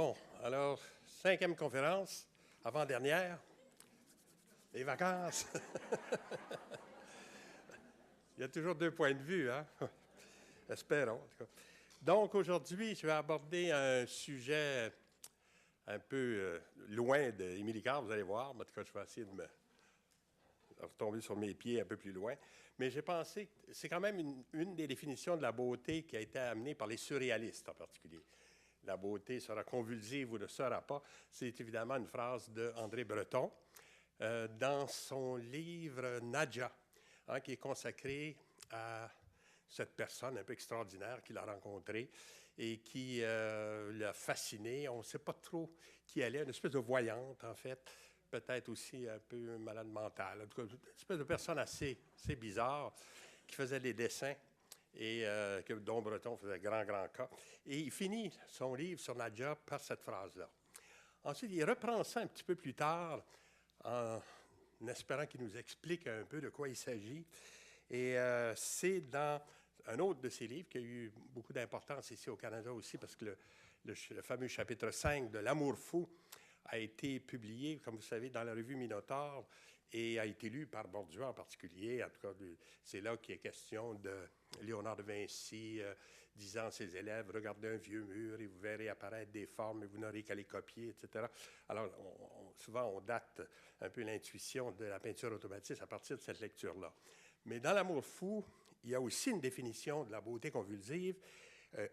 Bon, alors, 5e conférence, avant-dernière, les vacances. Il y a toujours 2 points de vue, hein? Espérons, en tout cas. Donc, aujourd'hui, je vais aborder un sujet un peu loin d'Émilie Carr, vous allez voir. En tout cas, je vais essayer de me retomber sur mes pieds un peu plus loin. Mais j'ai pensé que c'est quand même une des définitions de la beauté qui a été amenée par les surréalistes en particulier. La beauté sera convulsive ou ne sera pas. C'est évidemment une phrase d'André Breton dans son livre Nadja, hein, qui est consacré à cette personne un peu extraordinaire qu'il a rencontrée et qui l'a fasciné. On ne sait pas trop qui elle est, une espèce de voyante en fait, peut-être aussi un peu malade mentale, en tout cas, une espèce de personne assez bizarre qui faisait des dessins et dont Breton faisait grand cas. Et il finit son livre sur Nadja par cette phrase-là. Ensuite, il reprend ça un petit peu plus tard en espérant qu'il nous explique un peu de quoi il s'agit. Et c'est dans un autre de ses livres qui a eu beaucoup d'importance ici au Canada aussi, parce que le fameux chapitre 5 de L'Amour fou a été publié, comme vous savez, dans la revue Minotaure et a été lu par Bourdieu en particulier. En tout cas, c'est là qu'il est question de Léonard de Vinci disant à ses élèves « Regardez un vieux mur et vous verrez apparaître des formes et vous n'aurez qu'à les copier, etc. » Alors, souvent, on date un peu l'intuition de la peinture automatiste à partir de cette lecture-là. Mais dans L'Amour fou, il y a aussi une définition de la beauté convulsive,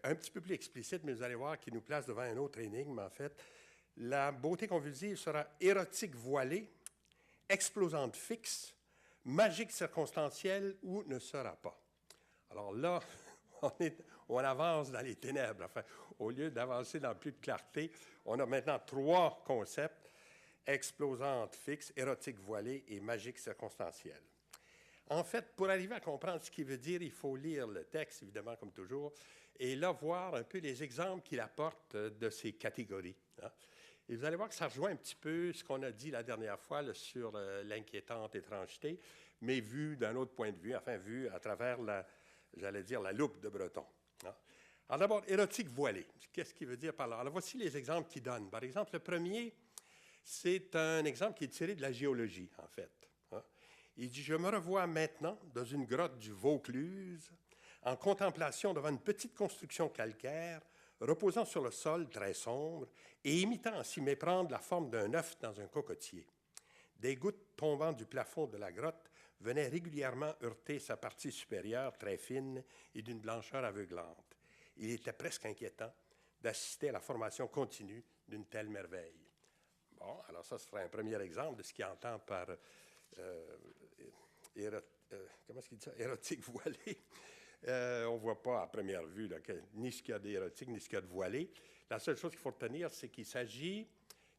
un petit peu plus explicite, mais vous allez voir qu'il nous place devant un autre énigme, en fait. La beauté convulsive sera érotique voilée, explosante fixe, magique circonstancielle ou ne sera pas. Alors là, on avance dans les ténèbres. Enfin, au lieu d'avancer dans plus de clarté, on a maintenant 3 concepts, explosante fixe, érotique voilée et magique circonstancielle. En fait, pour arriver à comprendre ce qu'il veut dire, il faut lire le texte, évidemment, comme toujours, et là, voir un peu les exemples qu'il apporte de ces catégories. Hein. Et vous allez voir que ça rejoint un petit peu ce qu'on a dit la dernière fois là, sur l'inquiétante étrangeté, mais vu d'un autre point de vue, enfin, vu à travers la loupe de Breton. Hein. Alors d'abord, érotique voilé. Qu'est-ce qu'il veut dire par là? Alors voici les exemples qu'il donne. Par exemple, le premier, c'est un exemple qui est tiré de la géologie, en fait. Hein. Il dit « Je me revois maintenant dans une grotte du Vaucluse, en contemplation devant une petite construction calcaire, reposant sur le sol très sombre et imitant à s'y méprendre la forme d'un œuf dans un cocotier. Des gouttes tombant du plafond de la grotte venaient régulièrement heurter sa partie supérieure très fine et d'une blancheur aveuglante. Il était presque inquiétant d'assister à la formation continue d'une telle merveille. » Bon, alors ça serait un premier exemple de ce qu'il entend par comment est-ce qu'il dit ça? Érotique voilé. On ne voit pas à première vue là, ni ce qu'il y a d'érotique, ni ce qu'il y a de voilé. La seule chose qu'il faut retenir, c'est qu'il s'agit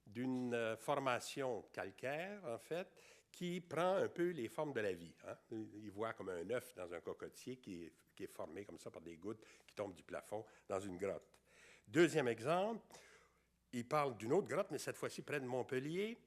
d'une formation calcaire, en fait, qui prend un peu les formes de la vie. Hein? Il voit comme un œuf dans un cocotier qui est formé comme ça par des gouttes qui tombent du plafond dans une grotte. Deuxième exemple, il parle d'une autre grotte, mais cette fois-ci près de Montpellier,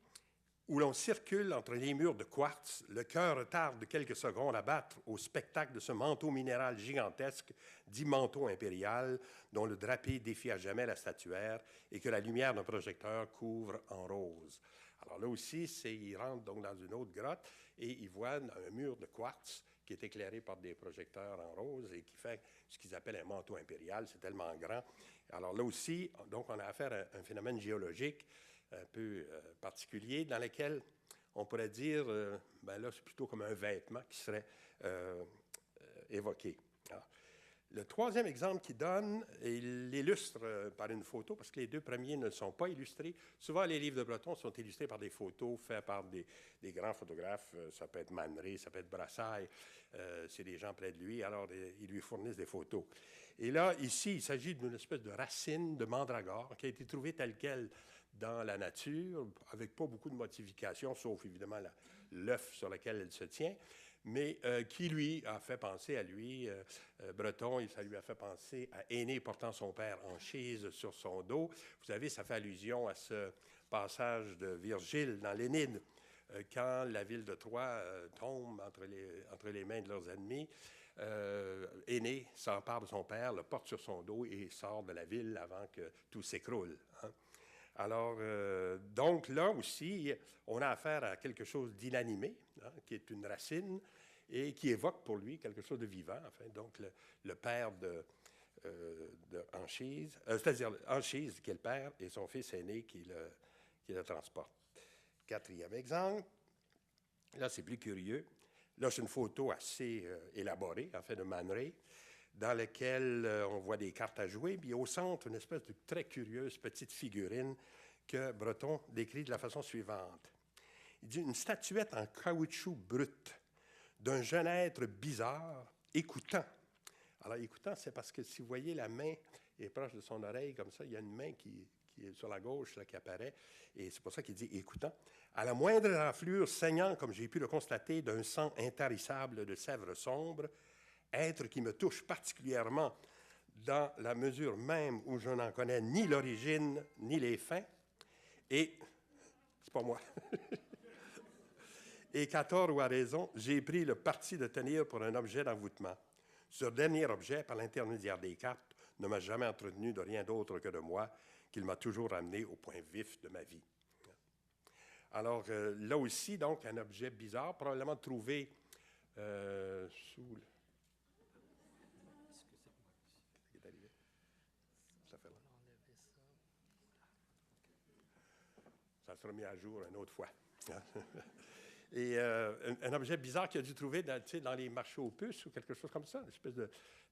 où l'on circule entre les murs de quartz, le cœur retarde de quelques secondes à battre au spectacle de ce manteau minéral gigantesque, dit manteau impérial, dont le drapé défie à jamais la statuaire et que la lumière d'un projecteur couvre en rose. Alors là aussi, il rentre donc dans une autre grotte et il voit un mur de quartz qui est éclairé par des projecteurs en rose et qui fait ce qu'ils appellent un manteau impérial. C'est tellement grand. Alors là aussi, donc on a affaire à un phénomène géologique un peu particulier, dans lequel on pourrait dire, ben là, c'est plutôt comme un vêtement qui serait évoqué. Alors, le troisième exemple qu'il donne, il l'illustre par une photo, parce que les 2 premiers ne sont pas illustrés. Souvent, les livres de Breton sont illustrés par des photos faites par des grands photographes. Ça peut être Man Ray, ça peut être Brassailles. C'est des gens près de lui, alors ils lui fournissent des photos. Et là, ici, il s'agit d'une espèce de racine de mandragore qui a été trouvée telle quelle dans la nature, avec pas beaucoup de modifications, sauf évidemment l'œuf sur lequel elle se tient, mais qui lui a fait penser à lui, Breton, ça lui a fait penser à Énée portant son père en chise sur son dos. Vous savez, ça fait allusion à ce passage de Virgile dans l'Énide, quand la ville de Troie tombe entre les mains de leurs ennemis. Énée s'empare de son père, le porte sur son dos et sort de la ville avant que tout s'écroule. Hein. Alors, donc là aussi, on a affaire à quelque chose d'inanimé, hein, qui est une racine, et qui évoque pour lui quelque chose de vivant. Enfin, donc, le père de Anchise, c'est-à-dire Anchise qui est le père, et son fils aîné qui le transporte. Quatrième exemple, là c'est plus curieux. Là c'est une photo assez élaborée, en fait, de Man Ray, dans laquelle on voit des cartes à jouer, puis au centre, une espèce de très curieuse petite figurine que Breton décrit de la façon suivante. Il dit « Une statuette en caoutchouc brut d'un jeune être bizarre, écoutant. » Alors, écoutant, c'est parce que si vous voyez la main est proche de son oreille, comme ça, il y a une main qui est sur la gauche là, qui apparaît, et c'est pour ça qu'il dit « écoutant ». À la moindre enflure saignant, comme j'ai pu le constater, d'un sang intarissable de sèvres sombres, être qui me touche particulièrement dans la mesure même où je n'en connais ni l'origine ni les fins, et c'est pas moi. Et qu'à tort ou à raison, j'ai pris le parti de tenir pour un objet d'envoûtement. Ce dernier objet, par l'intermédiaire des cartes, ne m'a jamais entretenu de rien d'autre que de moi, qu'il m'a toujours amené au point vif de ma vie. Alors, là aussi, donc, un objet bizarre, probablement trouvé sous... Ça sera mis à jour une autre fois. Et un objet bizarre qu'il a dû trouver dans les marchés aux puces ou quelque chose comme ça, une espèce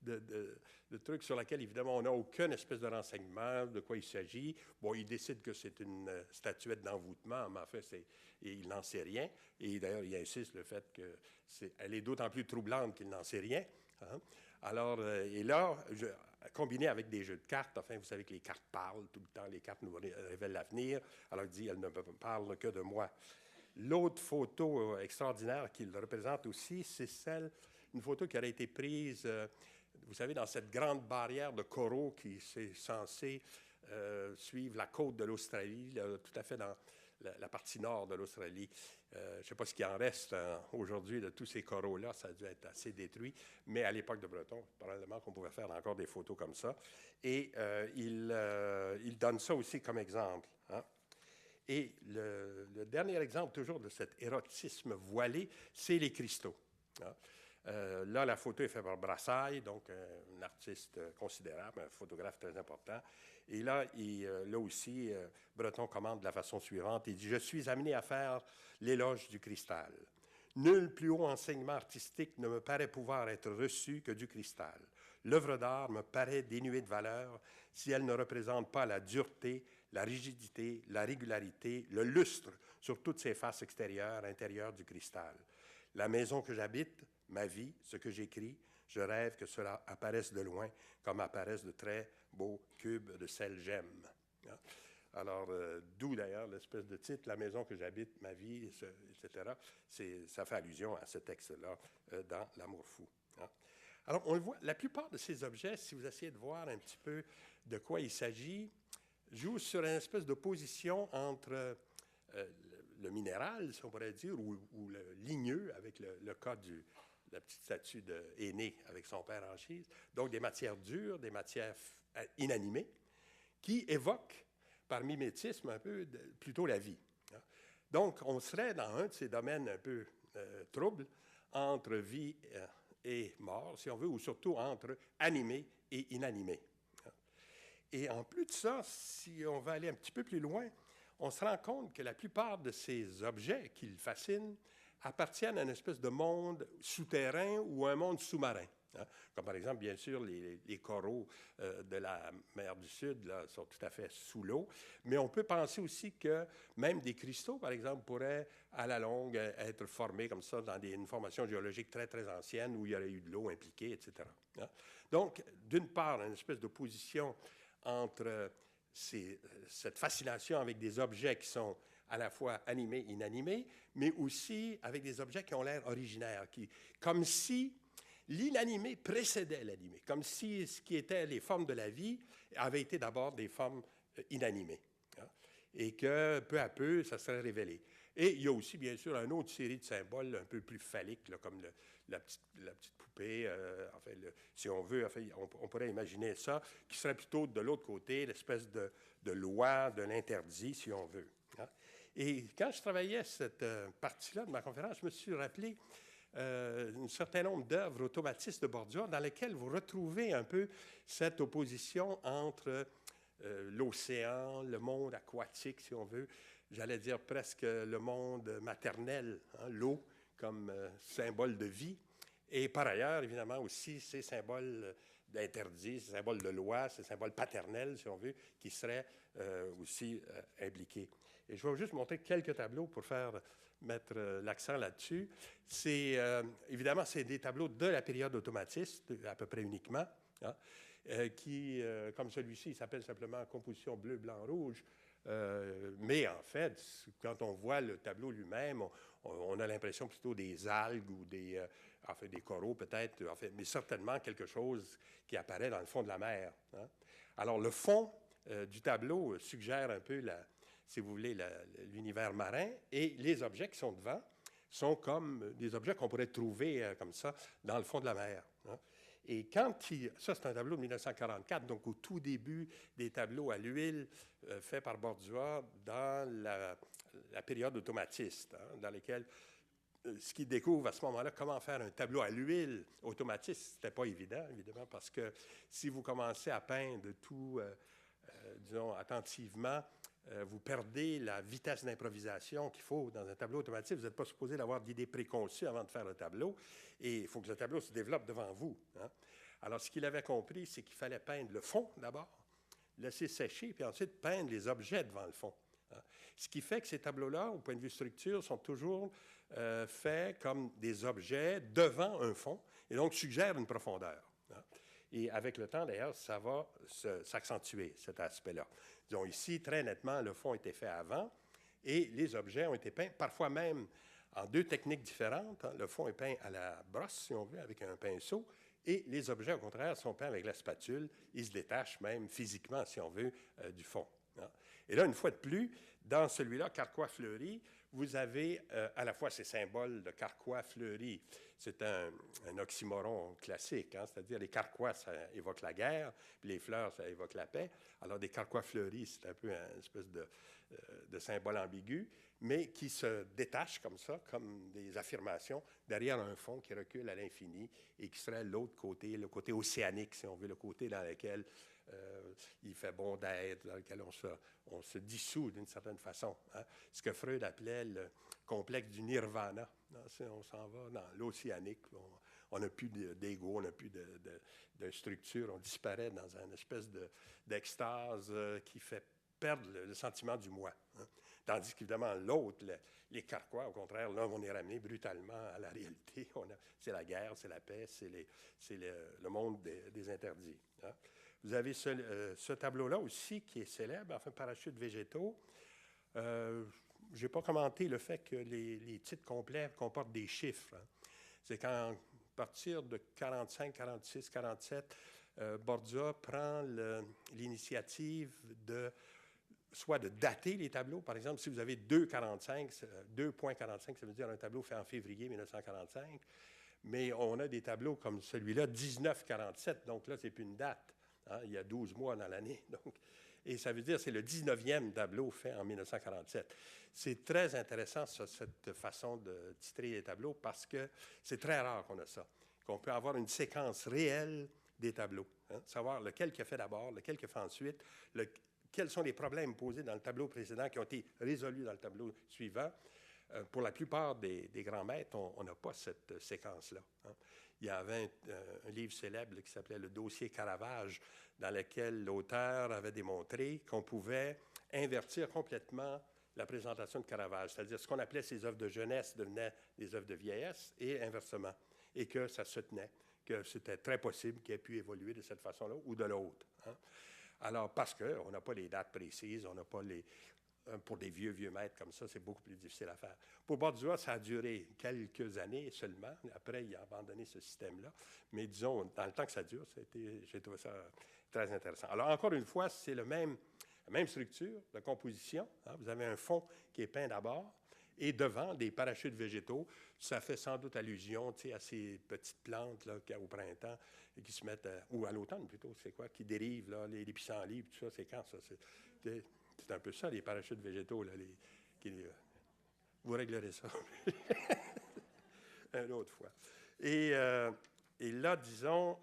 de truc sur lequel, évidemment, on n'a aucune espèce de renseignement de quoi il s'agit. Bon, il décide que c'est une statuette d'envoûtement, mais en fait, il n'en sait rien. Et d'ailleurs, il insiste le fait qu'elle est d'autant plus troublante qu'il n'en sait rien. Hein? Alors, et là, combiné avec des jeux de cartes, enfin, vous savez que les cartes parlent tout le temps, les cartes nous révèlent l'avenir. Alors, il dit, elles ne parlent que de moi. L'autre photo extraordinaire qu'il représente aussi, c'est une photo qui aurait été prise, vous savez, dans cette grande barrière de coraux qui est censée suivre la côte de l'Australie, tout à fait dans la partie nord de l'Australie. Je ne sais pas ce qu'il en reste aujourd'hui de tous ces coraux-là, ça a dû être assez détruit, mais à l'époque de Breton, probablement qu'on pouvait faire encore des photos comme ça. Et il donne ça aussi comme exemple. Hein? Et le dernier exemple, toujours de cet érotisme voilé, c'est les cristaux. Hein? Là, la photo est faite par Brassailles, donc un artiste considérable, un photographe très important. Et là, là aussi, Breton commande de la façon suivante. Il dit « Je suis amené à faire l'éloge du cristal. Nul plus haut enseignement artistique ne me paraît pouvoir être reçu que du cristal. L'œuvre d'art me paraît dénuée de valeur si elle ne représente pas la dureté, la rigidité, la régularité, le lustre sur toutes ses faces extérieures, intérieures du cristal. La maison que j'habite, ma vie, ce que j'écris, je rêve que cela apparaisse de loin, comme apparaissent de très beaux cubes de sel gemme. Hein? Alors, d'où d'ailleurs l'espèce de titre « La maison que j'habite, ma vie », etc. Ça fait allusion à ce texte-là dans « L'amour fou ». Hein? Alors, on le voit, la plupart de ces objets, si vous essayez de voir un petit peu de quoi il s'agit, jouent sur une espèce de position entre le minéral, si on pourrait dire, ou le ligneux, avec le cas de la petite statue d'aîné avec son père Anchise, donc des matières dures, des matières inanimées, qui évoquent, par mimétisme un peu, plutôt la vie. Hein. Donc, on serait dans un de ces domaines un peu troubles, entre vie et mort, si on veut, ou surtout entre animé et inanimé. Et en plus de ça, si on va aller un petit peu plus loin, on se rend compte que la plupart de ces objets qui le fascinent appartiennent à une espèce de monde souterrain ou un monde sous-marin. Hein? Comme par exemple, bien sûr, les coraux de la mer du Sud là, sont tout à fait sous l'eau, mais on peut penser aussi que même des cristaux, par exemple, pourraient à la longue être formés comme ça dans une formation géologique très, très ancienne où il y aurait eu de l'eau impliquée, etc. Hein? Donc, d'une part, une espèce d'opposition entre cette fascination avec des objets qui sont à la fois animés et inanimés, mais aussi avec des objets qui ont l'air originaires, comme si l'inanimé précédait l'animé, comme si ce qui était les formes de la vie avait été d'abord des formes inanimées. Hein? et que peu à peu, ça serait révélé. Et il y a aussi, bien sûr, une autre série de symboles un peu plus phalliques, là, comme la petite poupée, enfin, si on veut, enfin, on pourrait imaginer ça, qui serait plutôt de l'autre côté, l'espèce de loi, de l'interdit, si on veut. Hein. Et quand je travaillais cette partie-là de ma conférence, je me suis rappelé un certain nombre d'œuvres automatistes de Borgia dans lesquelles vous retrouvez un peu cette opposition entre l'océan, le monde aquatique, si on veut, j'allais dire presque le monde maternel, hein, l'eau comme symbole de vie, et par ailleurs, évidemment, aussi ces symboles d'interdit, ces symboles de loi, ces symboles paternels, si on veut, qui seraient aussi impliqués. Et je vais juste montrer quelques tableaux pour mettre l'accent là-dessus. Évidemment, c'est des tableaux de la période automatiste, à peu près uniquement, hein, qui, comme celui-ci, il s'appelle simplement composition bleu, blanc, rouge. Mais en fait, quand on voit le tableau lui-même, on a l'impression plutôt des algues ou enfin, des coraux peut-être, en fait, mais certainement quelque chose qui apparaît dans le fond de la mer. Hein. Alors, le fond du tableau suggère un peu, si vous voulez, l'univers marin, et les objets qui sont devant sont comme des objets qu'on pourrait trouver comme ça dans le fond de la mer. Hein. Et ça, c'est un tableau de 1944, donc au tout début des tableaux à l'huile faits par Bordua dans la période automatiste, hein, dans lesquels ce qu'il découvre à ce moment-là, comment faire un tableau à l'huile automatiste, ce n'était pas évident, évidemment, parce que si vous commencez à peindre tout, disons, attentivement, vous perdez la vitesse d'improvisation qu'il faut dans un tableau automatique. Vous n'êtes pas supposé d'avoir d'idées préconçues avant de faire le tableau, et il faut que le tableau se développe devant vous. Hein. Alors, ce qu'il avait compris, c'est qu'il fallait peindre le fond d'abord, laisser sécher, puis ensuite peindre les objets devant le fond. Hein. Ce qui fait que ces tableaux-là, au point de vue structure, sont toujours faits comme des objets devant un fond, et donc suggèrent une profondeur. Hein. Et avec le temps, d'ailleurs, ça va s'accentuer, cet aspect-là. Disons ici, très nettement, le fond était fait avant, et les objets ont été peints, parfois même en deux techniques différentes. Hein. Le fond est peint à la brosse, si on veut, avec un pinceau, et les objets, au contraire, sont peints avec la spatule. Ils se détachent même physiquement, si on veut, du fond. Hein. Et là, une fois de plus, dans celui-là, Carquois fleuri, vous avez à la fois ces symboles de carquois fleuri. C'est un oxymoron classique, hein, c'est-à-dire les carquois, ça évoque la guerre, puis les fleurs, ça évoque la paix. Alors, des carquois fleuris, c'est un peu une espèce de symbole ambigu, mais qui se détachent comme ça, comme des affirmations, derrière un fond qui recule à l'infini et qui serait l'autre côté, le côté océanique, si on veut, le côté dans lequel il fait bon d'être, dans lequel on se dissout d'une certaine façon. Hein. Ce que Freud appelait le complexe du nirvana. Hein, on s'en va dans l'océanique. On n'a plus d'ego, on n'a plus de structure. On disparaît dans une espèce d'extase qui fait perdre le sentiment du moi. Hein. Tandis qu'évidemment, l'autre, les Carquois, au contraire, là, on est ramené brutalement à la réalité. C'est la guerre, c'est la paix, c'est le monde des interdits. Hein. Vous avez ce tableau-là aussi qui est célèbre, enfin, Parachutes végétaux. Je n'ai pas commenté le fait que les titres complets comportent des chiffres. Hein. C'est qu'à partir de 45, 46, 47, Borgia prend l'initiative soit de dater les tableaux. Par exemple, si vous avez 2,45, 2,45, ça veut dire un tableau fait en février 1945, mais on a des tableaux comme celui-là, 1947, donc là, c'est plus une date. Hein, il y a 12 mois dans l'année. Et ça veut dire que c'est le 19e tableau fait en 1947. C'est très intéressant, ça, cette façon de titrer les tableaux, parce que c'est très rare qu'on a ça, qu'on peut avoir une séquence réelle des tableaux. Hein, savoir lequel qui a fait d'abord, lequel qui a fait ensuite, quels sont les problèmes posés dans le tableau précédent qui ont été résolus dans le tableau suivant. Pour la plupart des grands maîtres, on n'a pas cette séquence-là. Hein. Il y avait un livre célèbre qui s'appelait Le dossier Caravage, dans lequel l'auteur avait démontré qu'on pouvait invertir complètement la présentation de Caravage, c'est-à-dire ce qu'on appelait ses œuvres de jeunesse devenaient des œuvres de vieillesse, et inversement, et que ça se tenait, que c'était très possible qu'il ait pu évoluer de cette façon-là ou de l'autre. Hein. Alors, parce qu'on n'a pas les dates précises, on n'a pas pour des vieux maîtres comme ça, c'est beaucoup plus difficile à faire. Pour Bordua, ça a duré quelques années seulement. Après, il a abandonné ce système-là. Mais disons, dans le temps que ça dure, j'ai trouvé ça très intéressant. Alors, encore une fois, c'est le même la même structure de composition. Hein, vous avez un fond qui est peint d'abord, et devant, des parachutes végétaux. Ça fait sans doute allusion à ces petites plantes là, au printemps et qui se mettent, ou à l'automne plutôt, c'est quoi, qui dérivent, là, les pissenlits, tout ça, c'est quand ça? C'est un peu ça, les parachutes végétaux. Là, vous réglerez ça une autre fois. Et là, disons,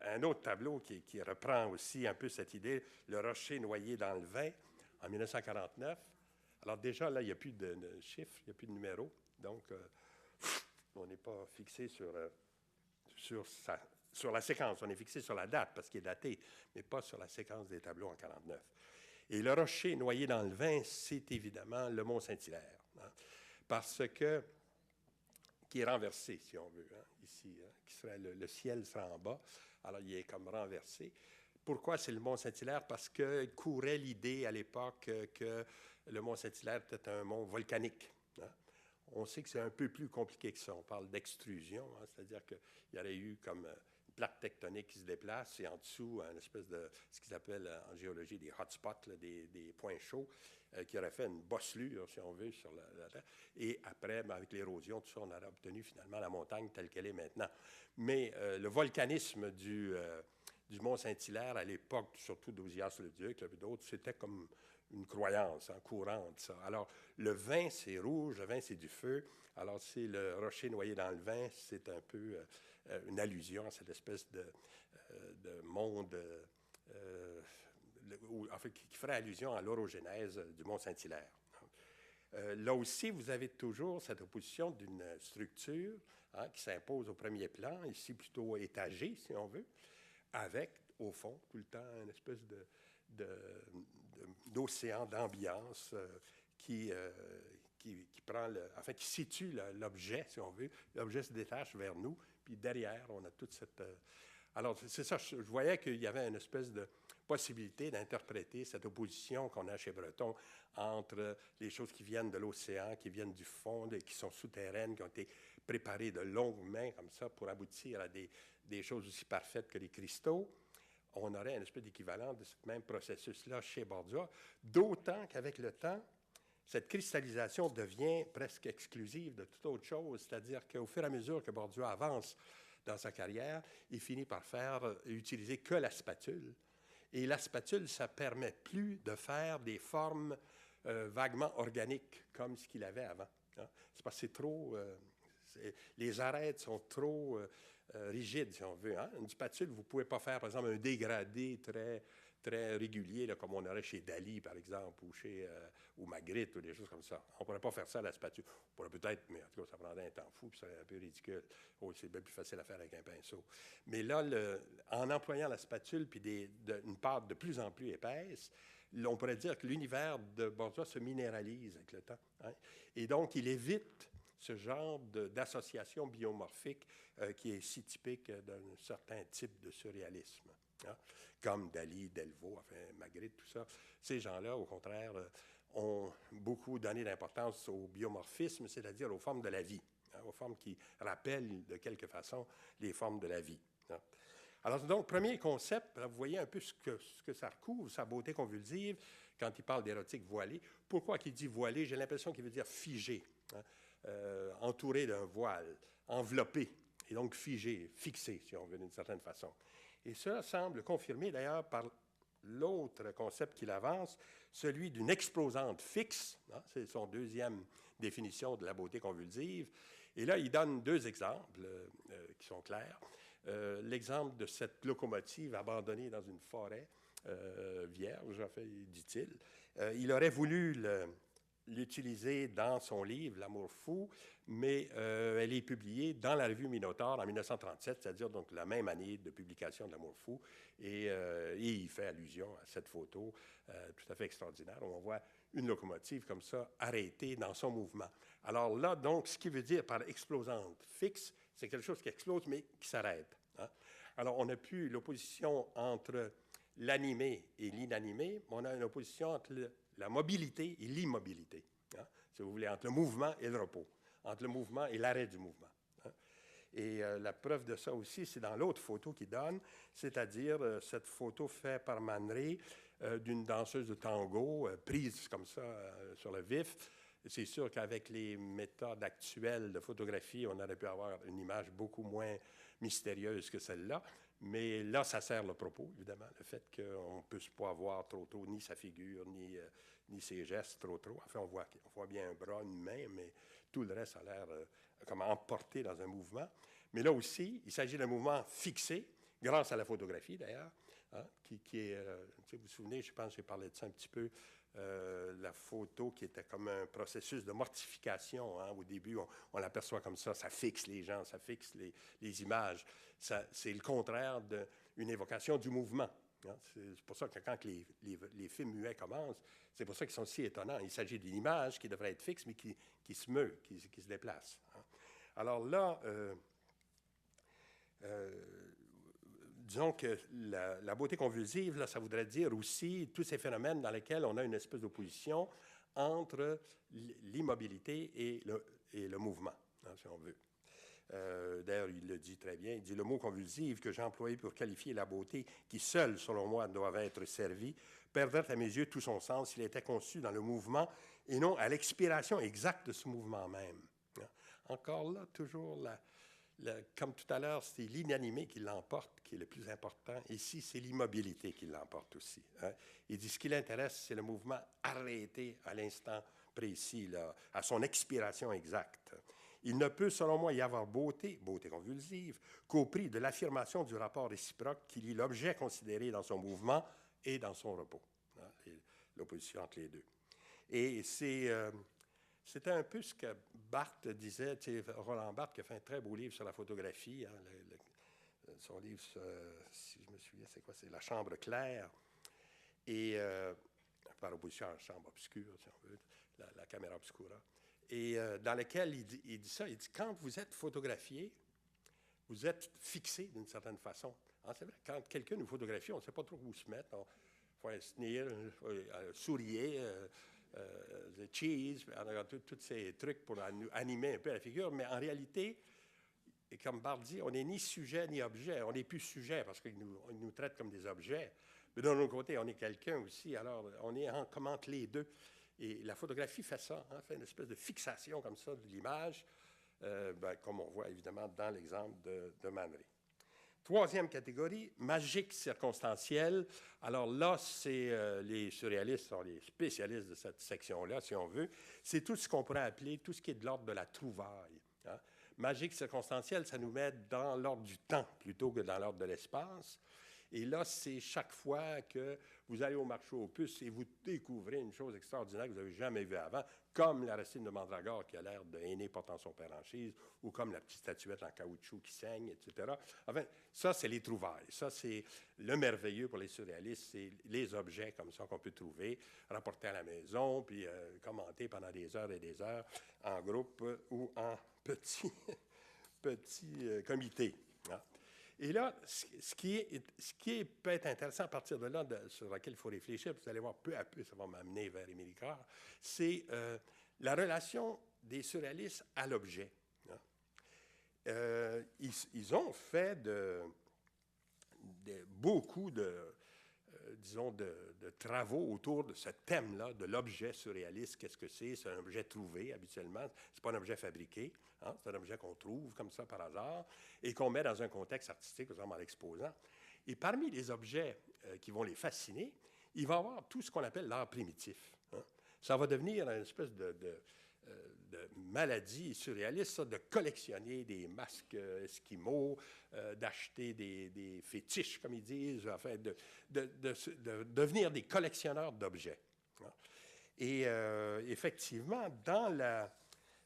un autre tableau qui reprend aussi un peu cette idée, le rocher noyé dans le vin, en 1949. Alors déjà, là, il n'y a plus de chiffres, il n'y a plus de numéros. Donc, on n'est pas fixé sur la séquence. On est fixé sur la date, parce qu'il est daté, mais pas sur la séquence des tableaux en 49. Et le rocher noyé dans le vin, c'est évidemment le mont Saint-Hilaire, hein, parce que, qui est renversé, si on veut, hein, ici, hein, qui serait le ciel sera en bas. Alors, il est comme renversé. Pourquoi c'est le mont Saint-Hilaire? Parce qu'il courait l'idée à l'époque que le mont Saint-Hilaire était un mont volcanique. Hein. On sait que c'est un peu plus compliqué que ça. On parle d'extrusion, hein, c'est-à-dire qu'il y aurait eu comme une plaque tectonique qui se déplace et en dessous, une espèce de ce qu'ils appellent en géologie des hotspots, là, des points chauds, qui aurait fait une bosselure, si on veut, sur la Terre. Et après, avec l'érosion, tout ça, on aurait obtenu finalement la montagne telle qu'elle est maintenant. Mais le volcanisme du mont Saint-Hilaire à l'époque, surtout d'Ausias-le-Duc, et d'autres, c'était comme une croyance courante, ça. Alors, le vin, c'est rouge, le vin, c'est du feu. Alors, c'est le rocher noyé dans le vin, c'est un peu une allusion à cette espèce de monde qui ferait allusion à l'orogénèse du mont Saint-Hilaire. Là aussi, vous avez toujours cette opposition d'une structure qui s'impose au premier plan, ici plutôt étagée, si on veut, avec, au fond, tout le temps, une espèce d'océan d'ambiance qui prend qui situe l'objet, si on veut. L'objet se détache vers nous, puis derrière, on a toute cette... Alors, c'est ça, je voyais qu'il y avait une espèce de possibilité d'interpréter cette opposition qu'on a chez Breton entre les choses qui viennent de l'océan, qui viennent du fond, qui sont souterraines, qui ont été préparées de longues mains comme ça pour aboutir à des choses aussi parfaites que les cristaux. On aurait un espèce d'équivalent de ce même processus-là chez Borduas, d'autant qu'avec le temps, cette cristallisation devient presque exclusive de toute autre chose, c'est-à-dire qu'au fur et à mesure que Borduas avance dans sa carrière, il finit par utiliser que la spatule. Et la spatule, ça ne permet plus de faire des formes vaguement organiques comme ce qu'il avait avant. Hein. C'est parce que c'est trop... les arêtes sont trop rigides, si on veut. Hein. Une spatule, vous ne pouvez pas faire, par exemple, un dégradé très régulier, là, comme on aurait chez Dali, par exemple, ou Magritte, ou des choses comme ça. On ne pourrait pas faire ça à la spatule. On pourrait peut-être, mais en tout cas, ça prendrait un temps fou, puis ça serait un peu ridicule. Oh, c'est bien plus facile à faire avec un pinceau. Mais là, en employant la spatule, puis une pâte de plus en plus épaisse, on pourrait dire que l'univers de Borduas se minéralise avec le temps. Hein. Et donc, il évite ce genre d'association biomorphique qui est si typique d'un certain type de surréalisme. Hein, comme Dali, Delvaux, enfin, Magritte, tout ça. Ces gens-là, au contraire, ont beaucoup donné d'importance au biomorphisme, c'est-à-dire aux formes de la vie, hein, aux formes qui rappellent de quelque façon les formes de la vie. Hein. Alors, donc, premier concept, là, vous voyez un peu ce que ça recouvre, sa beauté convulsive, quand il parle d'érotique voilée. Pourquoi qu'il dit voilée? J'ai l'impression qu'il veut dire figé, hein, entouré d'un voile, enveloppé, et donc figé, fixé, si on veut, d'une certaine façon. Et cela semble confirmé d'ailleurs par l'autre concept qu'il avance, celui d'une explosante fixe. Hein, c'est son deuxième définition de la beauté convulsive. Et là, il donne deux exemples qui sont clairs. L'exemple de cette locomotive abandonnée dans une forêt vierge, dit-il. Il aurait voulu l'utiliser dans son livre « L'amour fou », mais elle est publiée dans la revue Minotaure en 1937, c'est-à-dire donc la même année de publication de « L'amour fou », et il fait allusion à cette photo tout à fait extraordinaire, où on voit une locomotive comme ça arrêtée dans son mouvement. Alors là, donc, ce qui veut dire par explosante fixe, c'est quelque chose qui explose, mais qui s'arrête. Hein? Alors, on n'a plus l'opposition entre l'animé et l'inanimé, mais on a une opposition entre la mobilité et l'immobilité, hein, si vous voulez, entre le mouvement et le repos, entre le mouvement et l'arrêt du mouvement. Hein. Et la preuve de ça aussi, c'est dans l'autre photo qu'il donne, c'est-à-dire cette photo faite par Man Ray d'une danseuse de tango prise comme ça sur le vif. C'est sûr qu'avec les méthodes actuelles de photographie, on aurait pu avoir une image beaucoup moins mystérieuse que celle-là. Mais là, ça sert le propos, évidemment, le fait qu'on ne puisse pas voir trop tôt ni sa figure, ni ses gestes trop. Enfin, on voit bien un bras, une main, mais tout le reste a l'air comme emporté dans un mouvement. Mais là aussi, il s'agit d'un mouvement fixé, grâce à la photographie d'ailleurs, hein, qui est, vous vous souvenez, je pense que j'ai parlé de ça un petit peu, la photo qui était comme un processus de mortification. Hein. Au début, on l'aperçoit comme ça fixe les gens, ça fixe les images. C'est le contraire d'une évocation du mouvement. Hein. C'est pour ça que quand les films muets commencent, c'est pour ça qu'ils sont si étonnants. Il s'agit d'une image qui devrait être fixe, mais qui se meut, qui se déplace. Hein. Alors là, disons que la beauté convulsive, là, ça voudrait dire aussi tous ces phénomènes dans lesquels on a une espèce d'opposition entre l'immobilité et le mouvement, hein, si on veut. D'ailleurs, il le dit très bien, il dit « Le mot convulsif que j'ai employé pour qualifier la beauté, qui seule, selon moi, doit être servie, perdrait à mes yeux tout son sens s'il était conçu dans le mouvement et non à l'expiration exacte de ce mouvement même. » Encore là, toujours comme tout à l'heure, c'est l'inanimé qui l'emporte, qui est le plus important. Ici, c'est l'immobilité qui l'emporte aussi. Hein. Il dit ce qui l'intéresse, c'est le mouvement arrêté à l'instant précis, là, à son expiration exacte. Il ne peut, selon moi, y avoir beauté convulsive, qu'au prix de l'affirmation du rapport réciproque qui lie l'objet considéré dans son mouvement et dans son repos. Hein, l'opposition entre les deux. Et c'était un peu ce que Barthes disait, Roland Barthes qui a fait un très beau livre sur la photographie. Hein, son livre, si je me souviens, c'est quoi? C'est La chambre claire. Et par opposition à la chambre obscure, si on veut, la caméra obscura. Et dans lequel il dit ça, il dit quand vous êtes photographié, vous êtes fixé d'une certaine façon. Hein, c'est vrai, quand quelqu'un nous photographie, on ne sait pas trop où se mettre. Il faut un sneer, sourier, cheese, tous ces trucs pour animer un peu la figure, mais en réalité, et comme Barthes dit, on n'est ni sujet ni objet. On n'est plus sujet parce qu'il nous traite comme des objets. Mais d'un autre côté, on est quelqu'un aussi. Alors, on est comme entre les deux. Et la photographie fait ça, hein, fait une espèce de fixation comme ça de l'image, comme on voit évidemment dans l'exemple de Man Ray. Troisième catégorie, magique circonstancielle. Alors là, c'est les surréalistes sont les spécialistes de cette section-là, si on veut. C'est tout ce qu'on pourrait appeler, tout ce qui est de l'ordre de la trouvaille. Hein. Magique circonstancielle, ça nous met dans l'ordre du temps plutôt que dans l'ordre de l'espace. Et là, c'est chaque fois que vous allez au marché aux puces et vous découvrez une chose extraordinaire que vous n'avez jamais vue avant, comme la racine de mandragore qui a l'air de Aîné portant son père en chise, ou comme la petite statuette en caoutchouc qui saigne, etc. Enfin, ça, c'est les trouvailles. Ça, c'est le merveilleux pour les surréalistes. C'est les objets comme ça qu'on peut trouver, rapportés à la maison, puis commentés pendant des heures et des heures, en groupe ou en petit comité. Hein. Et là, ce qui peut être intéressant à partir de là, sur laquelle il faut réfléchir, vous allez voir peu à peu, ça va m'amener vers Émile Carre, c'est la relation des surréalistes à l'objet. Hein. Ils ont fait beaucoup disons, de travaux autour de ce thème-là, de l'objet surréaliste. Qu'est-ce que c'est? C'est un objet trouvé, habituellement. Ce n'est pas un objet fabriqué. Hein? C'est un objet qu'on trouve comme ça par hasard et qu'on met dans un contexte artistique, par exemple en l'exposant. Et parmi les objets qui vont les fasciner, il va y avoir tout ce qu'on appelle l'art primitif. Hein? Ça va devenir une espèce de maladie surréaliste, ça, de collectionner des masques esquimaux, d'acheter des fétiches, comme ils disent, enfin, de devenir des collectionneurs d'objets. Hein. Et effectivement,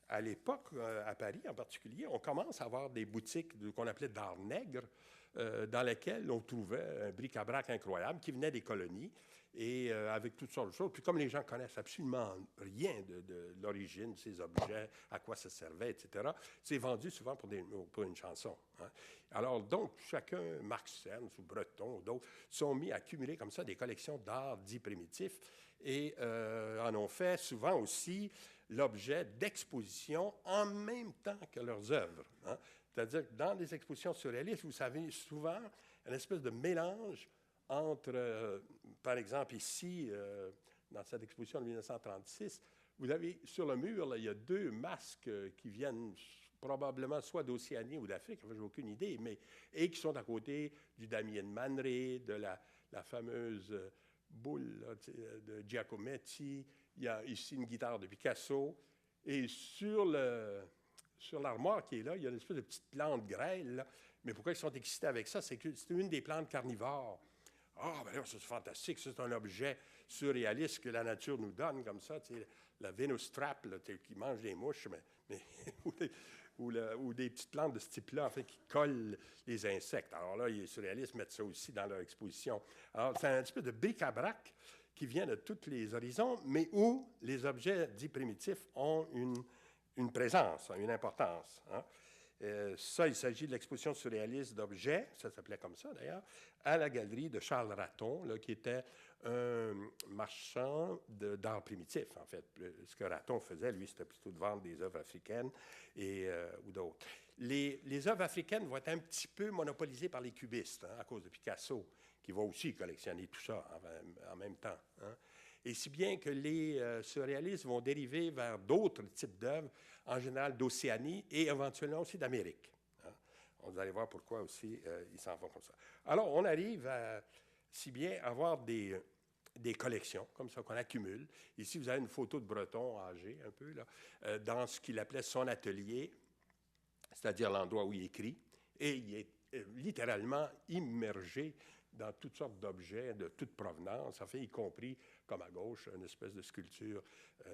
à l'époque, à Paris en particulier, on commence à avoir des boutiques qu'on appelait d'art nègre, dans lesquelles on trouvait un bric-à-brac incroyable qui venait des colonies, et avec toutes sortes de choses. Puis comme les gens connaissent absolument rien de l'origine de ces objets, à quoi ça servait, etc., c'est vendu souvent pour une chanson. Hein. Alors donc, chacun, Marc Sernes ou Breton ou d'autres, sont mis à accumuler comme ça des collections d'art dits primitifs et en ont fait souvent aussi l'objet d'expositions en même temps que leurs œuvres. Hein. C'est-à-dire que dans les expositions surréalistes, vous savez souvent une espèce de mélange entre par exemple, ici, dans cette exposition de 1936, vous avez sur le mur, là, il y a 2 masques qui viennent probablement soit d'Océanie ou d'Afrique, enfin, je n'ai aucune idée, et qui sont à côté du Damien Man Ray, de la fameuse boule là, de Giacometti. Il y a ici une guitare de Picasso. Et sur l'armoire qui est là, il y a une espèce de petite plante grêle. Là. Mais pourquoi ils sont excités avec ça? C'est que c'est une des plantes carnivores. Ah, ben là, c'est fantastique. C'est un objet surréaliste que la nature nous donne, comme ça. La Venus trap, là, qui mange des mouches, ou des petites plantes de ce type-là, en fait, qui collent les insectes. Alors là, les surréalistes mettent ça aussi dans leur exposition. Alors, c'est un petit peu de bric-à-brac qui vient de tous les horizons, mais où les objets dits primitifs ont une présence, une importance. Hein. Ça, il s'agit de l'exposition surréaliste d'objets, ça s'appelait comme ça d'ailleurs, à la galerie de Charles Raton, là, qui était un marchand d'art primitif, en fait. Ce que Raton faisait, lui, c'était plutôt de vendre des œuvres africaines ou d'autres. Les œuvres africaines vont être un petit peu monopolisées par les cubistes, hein, à cause de Picasso, qui va aussi collectionner tout ça en même temps. Hein. Et si bien que les surréalistes vont dériver vers d'autres types d'œuvres, en général d'Océanie et éventuellement aussi d'Amérique. Hein. Vous allez voir pourquoi aussi ils s'en vont comme ça. Alors, on arrive si bien à avoir des collections, comme ça, qu'on accumule. Ici, vous avez une photo de Breton âgé, un peu, là, dans ce qu'il appelait son atelier, c'est-à-dire l'endroit où il écrit, et il est littéralement immergé dans toutes sortes d'objets de toute provenance, en fait, y compris, comme à gauche, une espèce de sculpture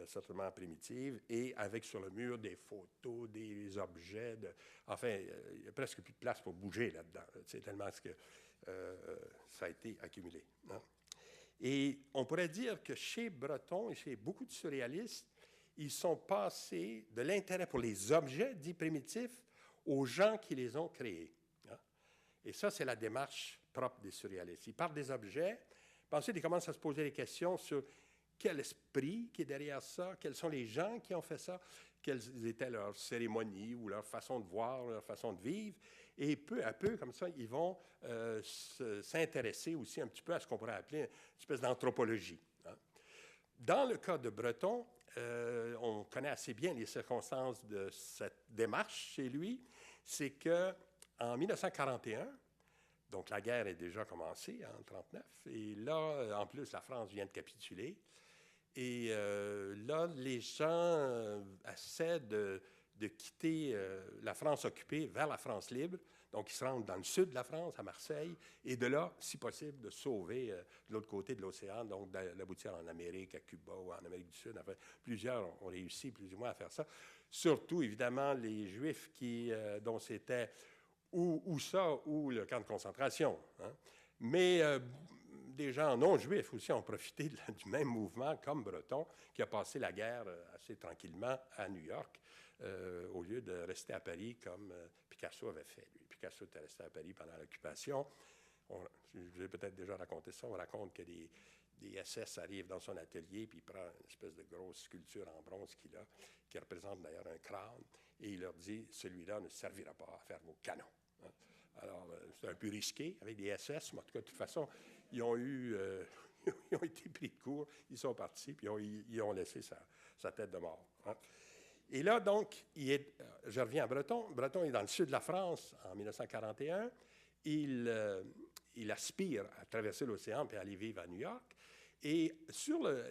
certainement primitive, et avec sur le mur des photos, des objets. Enfin, il n'y a presque plus de place pour bouger là-dedans. C'est tellement ce que ça a été accumulé. Hein? Et on pourrait dire que chez Breton et chez beaucoup de surréalistes, ils sont passés de l'intérêt pour les objets dits primitifs aux gens qui les ont créés. Hein? Et ça, c'est la démarche propre des surréalistes. Ils partent des objets, puis ensuite ils commencent à se poser des questions sur quel esprit qui est derrière ça, quels sont les gens qui ont fait ça, quelles étaient leurs cérémonies ou leur façon de voir, leur façon de vivre. Et peu à peu, comme ça, ils vont s'intéresser aussi un petit peu à ce qu'on pourrait appeler une espèce d'anthropologie. Hein. Dans le cas de Breton, on connaît assez bien les circonstances de cette démarche chez lui. C'est qu'en 1941, donc la guerre est déjà commencée en 1939, et là, en plus, la France vient de capituler. Et là, les gens essaient de quitter la France occupée vers la France libre. Donc, ils se rendent dans le sud de la France, à Marseille, et de là, si possible, de sauver de l'autre côté de l'océan, donc d'aboutir en Amérique, à Cuba ou en Amérique du Sud. Enfin, plusieurs ont réussi plus ou moins à faire ça. Surtout, évidemment, les Juifs dont c'était ou ça ou le camp de concentration. Hein. Mais des gens non-juifs aussi ont profité du même mouvement, comme Breton, qui a passé la guerre assez tranquillement à New York, au lieu de rester à Paris comme Picasso avait fait. Lui. Picasso était resté à Paris pendant l'occupation. Je vous ai peut-être déjà raconté ça. On raconte que des SS arrivent dans son atelier, puis il prend une espèce de grosse sculpture en bronze qu'il a, qui représente d'ailleurs un crâne, et il leur dit « Celui-là ne servira pas à faire vos canons. Hein. » Alors, c'est un peu risqué avec des SS, mais en tout cas, de toute façon, ils ont été pris de court, ils sont partis, puis ils ont laissé sa tête de mort. Hein. Et là, donc, je reviens à Breton. Breton est dans le sud de la France en 1941. Il aspire à traverser l'océan puis à aller vivre à New York. Et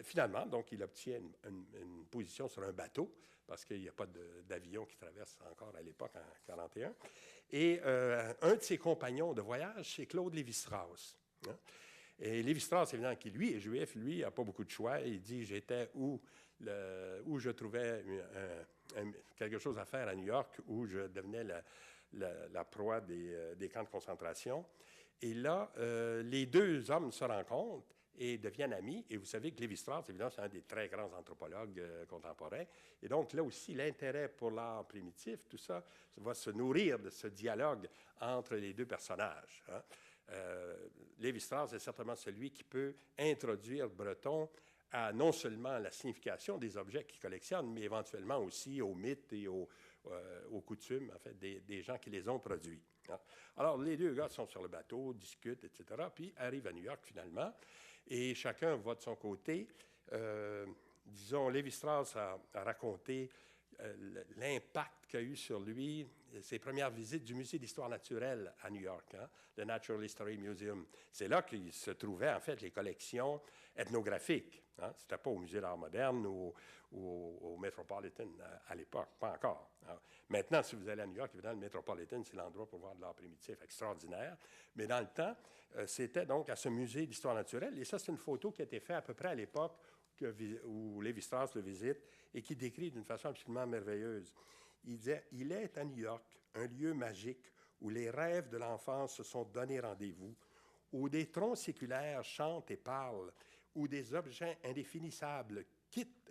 finalement, donc, il obtient une position sur un bateau, parce qu'il n'y a pas d'avion qui traverse encore à l'époque, en 1941. Et un de ses compagnons de voyage, c'est Claude Lévi-Strauss. Hein? Et Lévi-Strauss, évidemment, qui lui est juif, lui n'a pas beaucoup de choix. Il dit, j'étais où je trouvais quelque chose à faire à New York, où je devenais la proie des camps de concentration. Et là, les deux hommes se rencontrent et deviennent amis. Et vous savez que Lévi-Strauss, évidemment, c'est un des très grands anthropologues contemporains. Et donc, là aussi, l'intérêt pour l'art primitif, tout ça, va se nourrir de ce dialogue entre les deux personnages. Hein. Lévi-Strauss est certainement celui qui peut introduire Breton à non seulement la signification des objets qu'il collectionne, mais éventuellement aussi aux mythes et aux coutumes, en fait, des gens qui les ont produits. Hein. Alors, les deux gars sont sur le bateau, discutent, etc., puis arrivent à New York finalement. Et chacun va de son côté. Disons, Lévi-Strauss a raconté l'impact qu'a eu sur lui ses premières visites du Musée d'histoire naturelle à New York, hein, le Natural History Museum. C'est là qu'il se trouvaient, en fait, les collections ethnographiques. Hein. Ce n'était pas au Musée d'art moderne ou au Metropolitan à l'époque, pas encore. Hein. Maintenant, si vous allez à New York, évidemment, le Metropolitan, c'est l'endroit pour voir de l'art primitif extraordinaire. Mais dans le temps, c'était donc à ce Musée d'histoire naturelle. Et ça, c'est une photo qui a été faite à peu près à l'époque où Lévi-Strauss le visite et qui décrit d'une façon absolument merveilleuse. Il disait « Il est à New York un lieu magique où les rêves de l'enfance se sont donné rendez-vous, où des troncs séculaires chantent et parlent, où des objets indéfinissables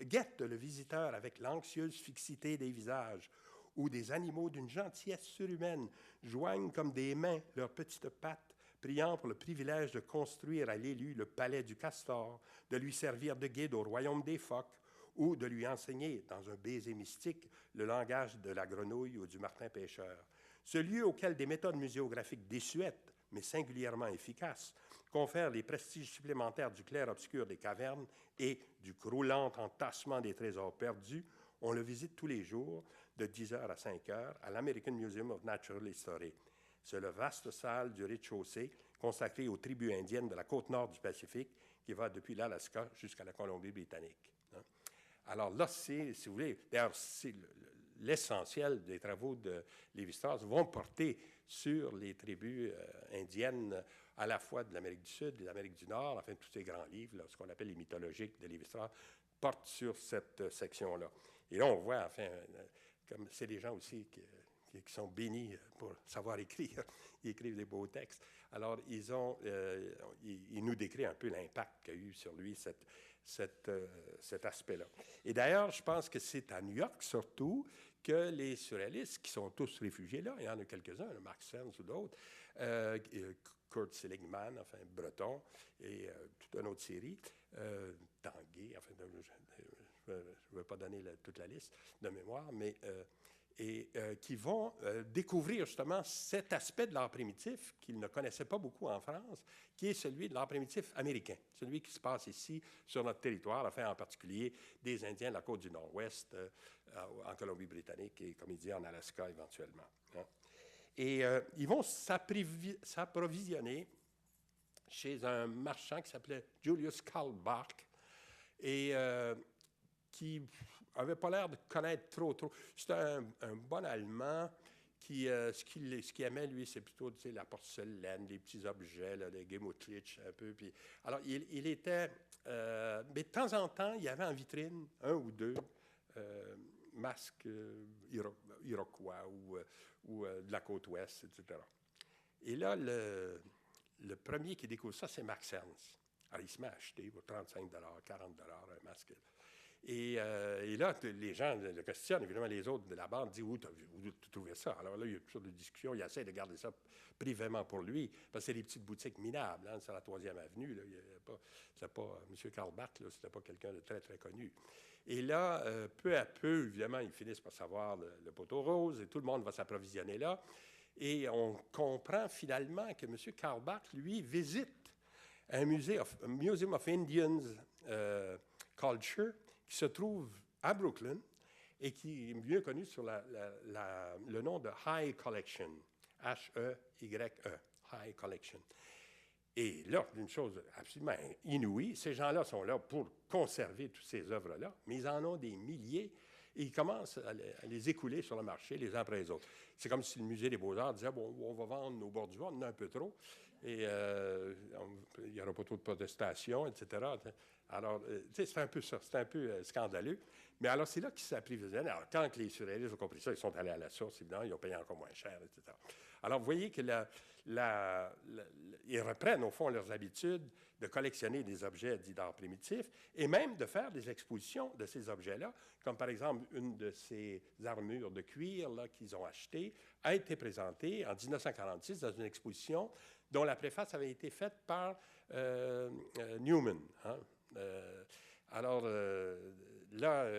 guettent le visiteur avec l'anxieuse fixité des visages, où des animaux d'une gentillesse surhumaine joignent comme des mains leurs petites pattes, priant pour le privilège de construire à l'élu le palais du castor, de lui servir de guide au royaume des phoques, ou de lui enseigner, dans un baiser mystique, le langage de la grenouille ou du martin pêcheur. Ce lieu auquel des méthodes muséographiques désuètes, mais singulièrement efficaces, confèrent les prestiges supplémentaires du clair-obscur des cavernes et du croulant entassement des trésors perdus, on le visite tous les jours, de 10h à 5h, à l'American Museum of Natural History. C'est la vaste salle du rez-de-chaussée consacrée aux tribus indiennes de la côte nord du Pacifique qui va depuis l'Alaska jusqu'à la Colombie-Britannique. Hein. Alors là, si vous voulez, d'ailleurs, l'essentiel des travaux de Lévi-Strauss vont porter sur les tribus indiennes à la fois de l'Amérique du Sud et de l'Amérique du Nord. Enfin, tous ces grands livres, là, ce qu'on appelle les mythologiques de Lévi-Strauss, portent sur cette section-là. Et là, on voit, enfin, comme c'est des gens aussi qui sont bénis pour savoir écrire, ils écrivent des beaux textes. Alors, ils nous décrivent un peu l'impact qu'a eu sur lui cet aspect-là. Et d'ailleurs, je pense que c'est à New York, surtout, que les surréalistes, qui sont tous réfugiés là, il y en a quelques-uns, Max Ernst ou d'autres, Kurt Seligman, enfin, breton, et toute une autre série, Tanguay, enfin, je ne veux pas donner toute la liste de mémoire, mais... qui vont découvrir justement cet aspect de l'art primitif qu'ils ne connaissaient pas beaucoup en France, qui est celui de l'art primitif américain, celui qui se passe ici sur notre territoire, enfin en particulier des Indiens de la côte du Nord-Ouest, en Colombie-Britannique et, comme il dit, en Alaska éventuellement. Hein. Et ils vont s'approvisionner chez un marchand qui s'appelait Julius Karl Bach et qui n'avait pas l'air de connaître trop. C'était un bon Allemand qui, ce qu'il aimait, lui, c'est plutôt la porcelaine, les petits objets, là, les Gemäldlich, un peu. Puis, alors, il était... mais de temps en temps, il y avait en vitrine un ou deux masques iroquois ou de la côte ouest, etc. Et là, le premier qui découvre ça, c'est Max Ernst. Alors, il se met à acheter pour 35 $, 40 $ un masque. Et là, les gens le questionnent, évidemment, les autres de la bande disent « Où tu trouvais ça? » Alors là, il y a toutes sortes de discussions. Il essaie de garder ça privément pour lui, parce que c'est des petites boutiques minables. Hein, c'est la 3e avenue. C'était pas M. Karl Bach, c'était pas quelqu'un de très, très connu. Et là, peu à peu, évidemment, ils finissent par savoir le poteau rose, et tout le monde va s'approvisionner là. Et on comprend finalement que M. Karl Bach, lui, visite un Museum of Indian Culture, qui se trouve à Brooklyn et qui est mieux connu sur le nom de High Collection, H-E-Y-E, High Collection. Et là, une chose absolument inouïe, ces gens-là sont là pour conserver toutes ces œuvres-là, mais ils en ont des milliers et ils commencent à les écouler sur le marché les uns après les autres. C'est comme si le Musée des Beaux-Arts disait « Bon, on va vendre nos bordures, on en a un peu trop, et il n'y aura pas trop de protestations, etc. » Alors, c'est un peu ça, c'est un peu scandaleux. Mais alors, c'est là qu'ils s'approvisionnent. Alors, quand les surréalistes ont compris ça, ils sont allés à la source, évidemment, ils ont payé encore moins cher, etc. Alors, vous voyez que ils reprennent, au fond, leurs habitudes de collectionner des objets dits d'art primitif et même de faire des expositions de ces objets-là, comme par exemple une de ces armures de cuir là, qu'ils ont achetées a été présentée en 1946 dans une exposition dont la préface avait été faite par Newman. Hein? Alors, là,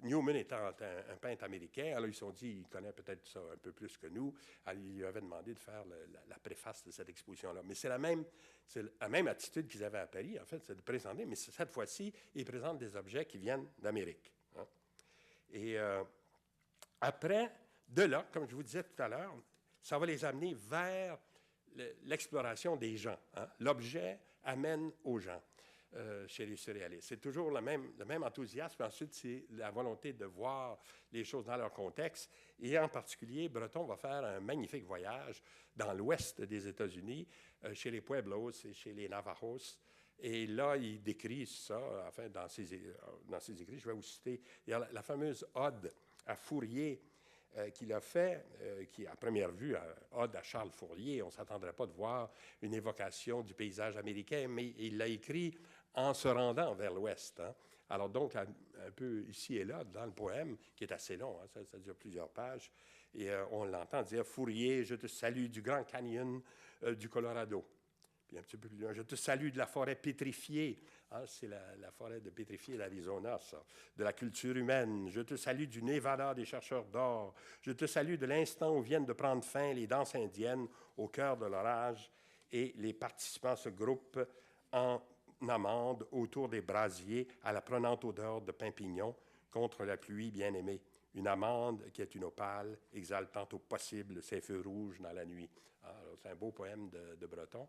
Newman étant un peintre américain, alors ils se sont dit, il connaît peut-être ça un peu plus que nous. Alors, il lui avait demandé de faire la préface de cette exposition-là. Mais c'est la même attitude qu'ils avaient à Paris, en fait, c'est de présenter, mais cette fois-ci, ils présentent des objets qui viennent d'Amérique. Hein. Et après, de là, comme je vous disais tout à l'heure, ça va les amener vers l'exploration des gens. Hein. L'objet amène aux gens. Chez les surréalistes. C'est toujours le même enthousiasme. Ensuite, c'est la volonté de voir les choses dans leur contexte. Et en particulier, Breton va faire un magnifique voyage dans l'ouest des États-Unis, chez les Pueblos et chez les Navajos. Et là, il décrit ça, enfin, dans ses écrits. Je vais vous citer. Il y a la fameuse ode à Fourier qu'il a fait, qui, à première vue, ode à Charles Fourier. On ne s'attendrait pas de voir une évocation du paysage américain, mais il l'a écrit en se rendant vers l'ouest. Hein. Alors donc, un peu ici et là, dans le poème, qui est assez long, hein, ça dure plusieurs pages, et on l'entend dire « Fourier, je te salue du Grand Canyon du Colorado ». Puis un petit peu plus loin, « Je te salue de la forêt pétrifiée ». Hein, c'est la forêt de pétrifiée d'Arizona, ça. « De la culture humaine. Je te salue du Nevada des chercheurs d'or. Je te salue de l'instant où viennent de prendre fin les danses indiennes au cœur de l'orage et les participants se groupent en amande autour des brasiers à la prenante odeur de pain pignon contre la pluie bien-aimée. Une amande qui est une opale, exaltant au possible ses feux rouges dans la nuit. » C'est un beau poème de Breton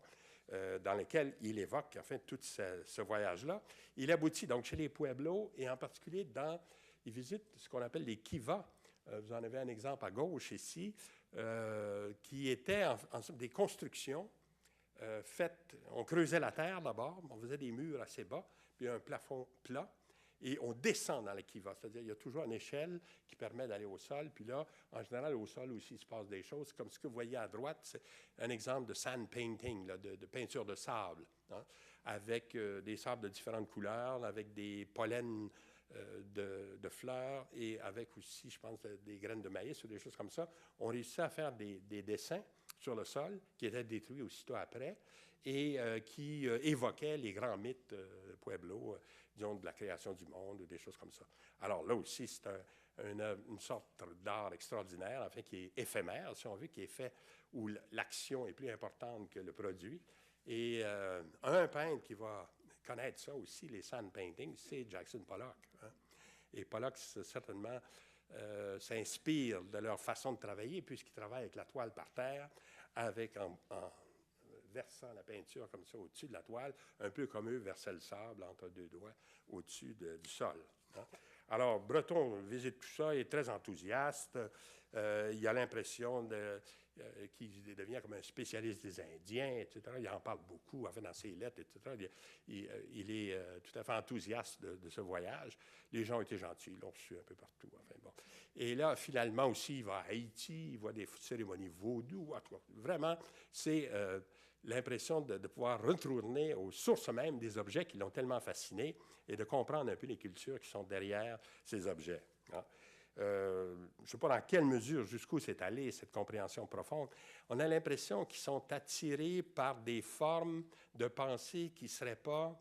dans lequel il évoque enfin tout ce voyage-là. Il aboutit donc chez les Pueblos et en particulier il visite ce qu'on appelle les kivas. Vous en avez un exemple à gauche ici, qui étaient des constructions faites. On creusait la terre d'abord, on faisait des murs assez bas, puis un plafond plat, et on descend dans le kiva. C'est-à-dire qu'il y a toujours une échelle qui permet d'aller au sol, puis là, en général, au sol aussi, il se passe des choses. Comme ce que vous voyez à droite, c'est un exemple de sand painting, là, de peinture de sable, hein, avec des sables de différentes couleurs, avec des pollens de fleurs et avec aussi, je pense, des graines de maïs ou des choses comme ça. On réussit à faire des dessins sur le sol qui étaient détruits aussitôt après et qui évoquaient les grands mythes Pueblo, disons, de la création du monde ou des choses comme ça. Alors là aussi, c'est une sorte d'art extraordinaire, enfin, qui est éphémère, si on veut, qui est fait où l'action est plus importante que le produit. Et un peintre qui va connaître ça aussi, les sand paintings, c'est Jackson Pollock. Hein. Et Pollock, certainement, s'inspire de leur façon de travailler, puisqu'il travaille avec la toile par terre, en versant la peinture comme ça au-dessus de la toile, un peu comme eux versaient le sable entre deux doigts au-dessus du sol. Hein. Alors, Breton visite tout ça, il est très enthousiaste. Il a l'impression qu'il devient comme un spécialiste des Indiens, etc. Il en parle beaucoup, enfin, dans ses lettres, etc. Il est tout à fait enthousiaste de ce voyage. Les gens ont été gentils, ils l'ont reçu un peu partout. Enfin, bon. Et là, finalement aussi, il va à Haïti, il voit des cérémonies vaudou. Vraiment, c'est l'impression de pouvoir retourner aux sources mêmes des objets qui l'ont tellement fasciné et de comprendre un peu les cultures qui sont derrière ces objets. Hein. Je ne sais pas dans quelle mesure, jusqu'où c'est allé, cette compréhension profonde. On a l'impression qu'ils sont attirés par des formes de pensée qui ne seraient pas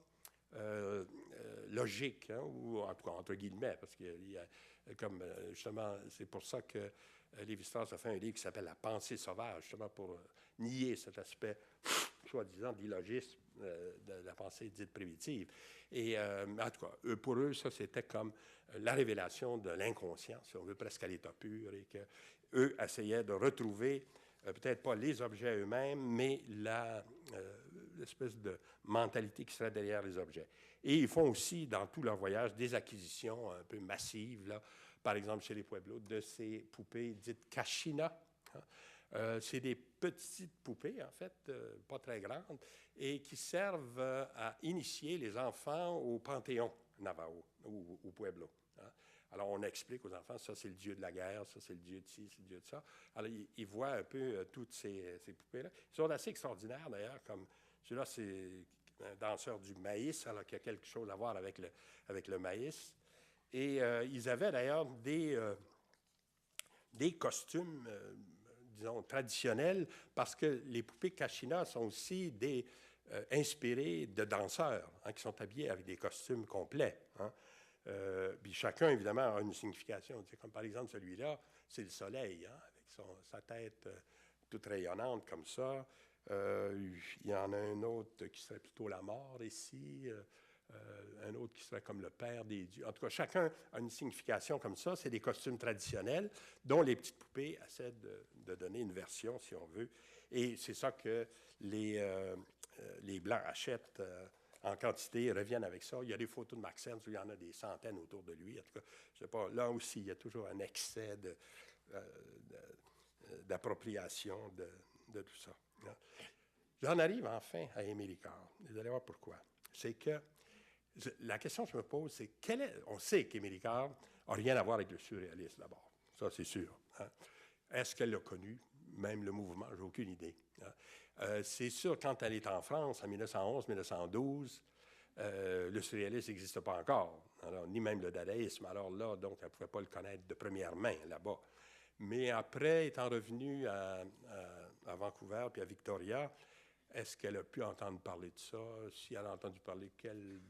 logiques, hein, ou en tout cas entre guillemets, parce qu'il y a, comme justement, c'est pour ça que Lévi-Strauss a fait un livre qui s'appelle « La pensée sauvage », justement pour nier cet aspect soi-disant d'illogisme de la pensée dite primitive. Et en tout cas, pour eux, ça, c'était comme la révélation de l'inconscient, si on veut, presque à l'état pur, et qu'eux essayaient de retrouver, peut-être pas les objets eux-mêmes, mais l'espèce de mentalité qui serait derrière les objets. Et ils font aussi, dans tout leur voyage, des acquisitions un peu massives, là, par exemple chez les Pueblos, de ces poupées dites kachina. Hein. C'est des petites poupées, en fait, pas très grandes, et qui servent à initier les enfants au panthéon Navajo, ou au Pueblo. Hein. Alors, on explique aux enfants, ça, c'est le dieu de la guerre, ça, c'est le dieu de ci, c'est le dieu de ça. Alors, ils voient un peu toutes ces poupées-là. Ils sont assez extraordinaires, d'ailleurs, comme celui-là, c'est un danseur du maïs, alors qu'il y a quelque chose à voir avec le maïs. Et ils avaient, d'ailleurs, des costumes disons, traditionnels, parce que les poupées Kachina sont aussi inspirées de danseurs, hein, qui sont habillés avec des costumes complets. Hein. Puis chacun, évidemment, a une signification. Comme par exemple celui-là, c'est le soleil, hein, avec sa tête toute rayonnante comme ça. Il y en a un autre qui serait plutôt la mort ici, un autre qui serait comme le père des dieux. En tout cas, chacun a une signification comme ça. C'est des costumes traditionnels dont les petites poupées essaient de donner une version, si on veut. Et c'est ça que les Blancs achètent en quantité, reviennent avec ça. Il y a des photos de Maxence où il y en a des centaines autour de lui. En tout cas, je sais pas, là aussi, il y a toujours un excès d'appropriation de tout ça. J'en arrive enfin à Émile Icare. Vous allez voir pourquoi. C'est que la question que je me pose, c'est on sait qu'Émile Icare n'a rien à voir avec le surréalisme d'abord. Ça, c'est sûr. Hein. Est-ce qu'elle l'a connu? Même le mouvement, j'ai aucune idée. Hein. C'est sûr, quand elle est en France, en 1911-1912, le surréalisme n'existe pas encore, alors, ni même le dadaïsme. Alors là, donc, elle ne pouvait pas le connaître de première main là-bas. Mais après, étant revenue à Vancouver puis à Victoria, est-ce qu'elle a pu entendre parler de ça? Si elle a entendu parler, quel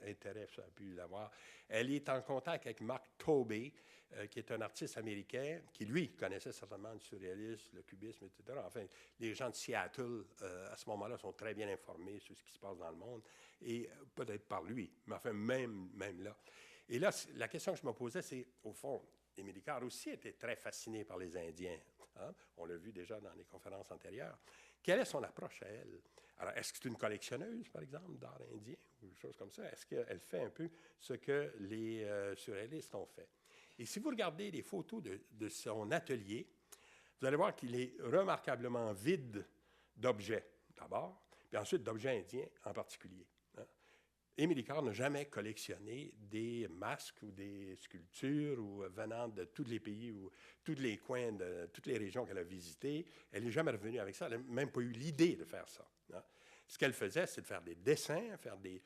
intérêt ça a pu avoir? Elle est en contact avec Mark Tobey, qui est un artiste américain qui, lui, connaissait certainement le surréalisme, le cubisme, etc. Enfin, les gens de Seattle, à ce moment-là, sont très bien informés sur ce qui se passe dans le monde, et peut-être par lui, mais enfin, même là. Et là, la question que je me posais, c'est, au fond, Émile Icare aussi était très fasciné par les Indiens. Hein? On l'a vu déjà dans les conférences antérieures. Quelle est son approche à elle? Alors, est-ce que c'est une collectionneuse, par exemple, d'art indien ou des choses comme ça? Est-ce qu'elle fait un peu ce que les surréalistes ont fait? Et si vous regardez les photos de son atelier, vous allez voir qu'il est remarquablement vide d'objets, d'abord, puis ensuite d'objets indiens en particulier. Hein? Émile Icare n'a jamais collectionné des masques ou des sculptures ou venant de tous les pays ou tous les coins de toutes les régions qu'elle a visitées. Elle n'est jamais revenue avec ça. Elle n'a même pas eu l'idée de faire ça. Hein. Ce qu'elle faisait, c'est de faire des dessins, faire des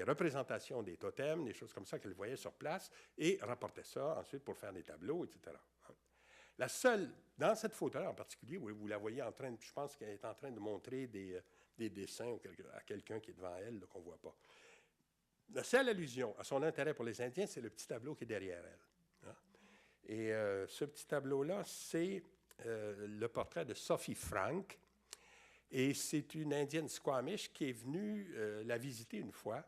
représentations des totems, des choses comme ça qu'elle voyait sur place et rapportait ça ensuite pour faire des tableaux, etc. La seule, dans cette photo-là en particulier, vous la voyez en train, je pense qu'elle est en train de montrer des dessins à quelqu'un qui est devant elle, qu'on ne voit pas. La seule allusion à son intérêt pour les Indiens, c'est le petit tableau qui est derrière elle. Hein? Et ce petit tableau-là, c'est le portrait de Sophie Frank. Et c'est une Indienne Squamish qui est venue la visiter une fois.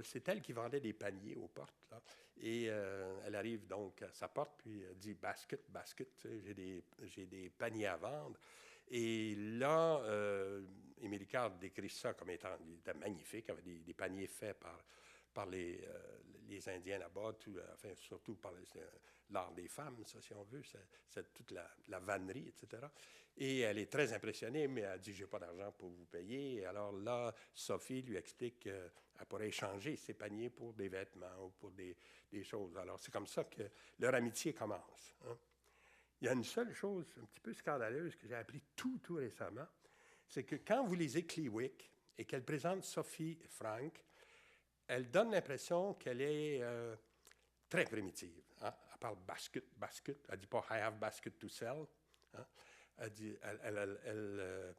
C'est elle qui vendait des paniers aux portes. Là. Et elle arrive donc à sa porte, puis elle dit « Basket, basket, j'ai des paniers à vendre. » Et là, Émile Icare décrit ça comme étant magnifique, avec des paniers faits par les Indiens là-bas, enfin, surtout par l'art des femmes, ça, si on veut, c'est toute la vannerie, etc. Et elle est très impressionnée, mais elle dit « J'ai pas d'argent pour vous payer. » Et alors là, Sophie lui explique qu'elle pourrait échanger ses paniers pour des vêtements ou pour des choses. Alors, c'est comme ça que leur amitié commence. Hein. Il y a une seule chose un petit peu scandaleuse que j'ai appris tout récemment, c'est que quand vous lisez Kleewick et qu'elle présente Sophie Frank, elle donne l'impression qu'elle est très primitive. Hein? Elle parle basket, basket. Elle ne dit pas « I have basket to sell hein? ». Elle dit,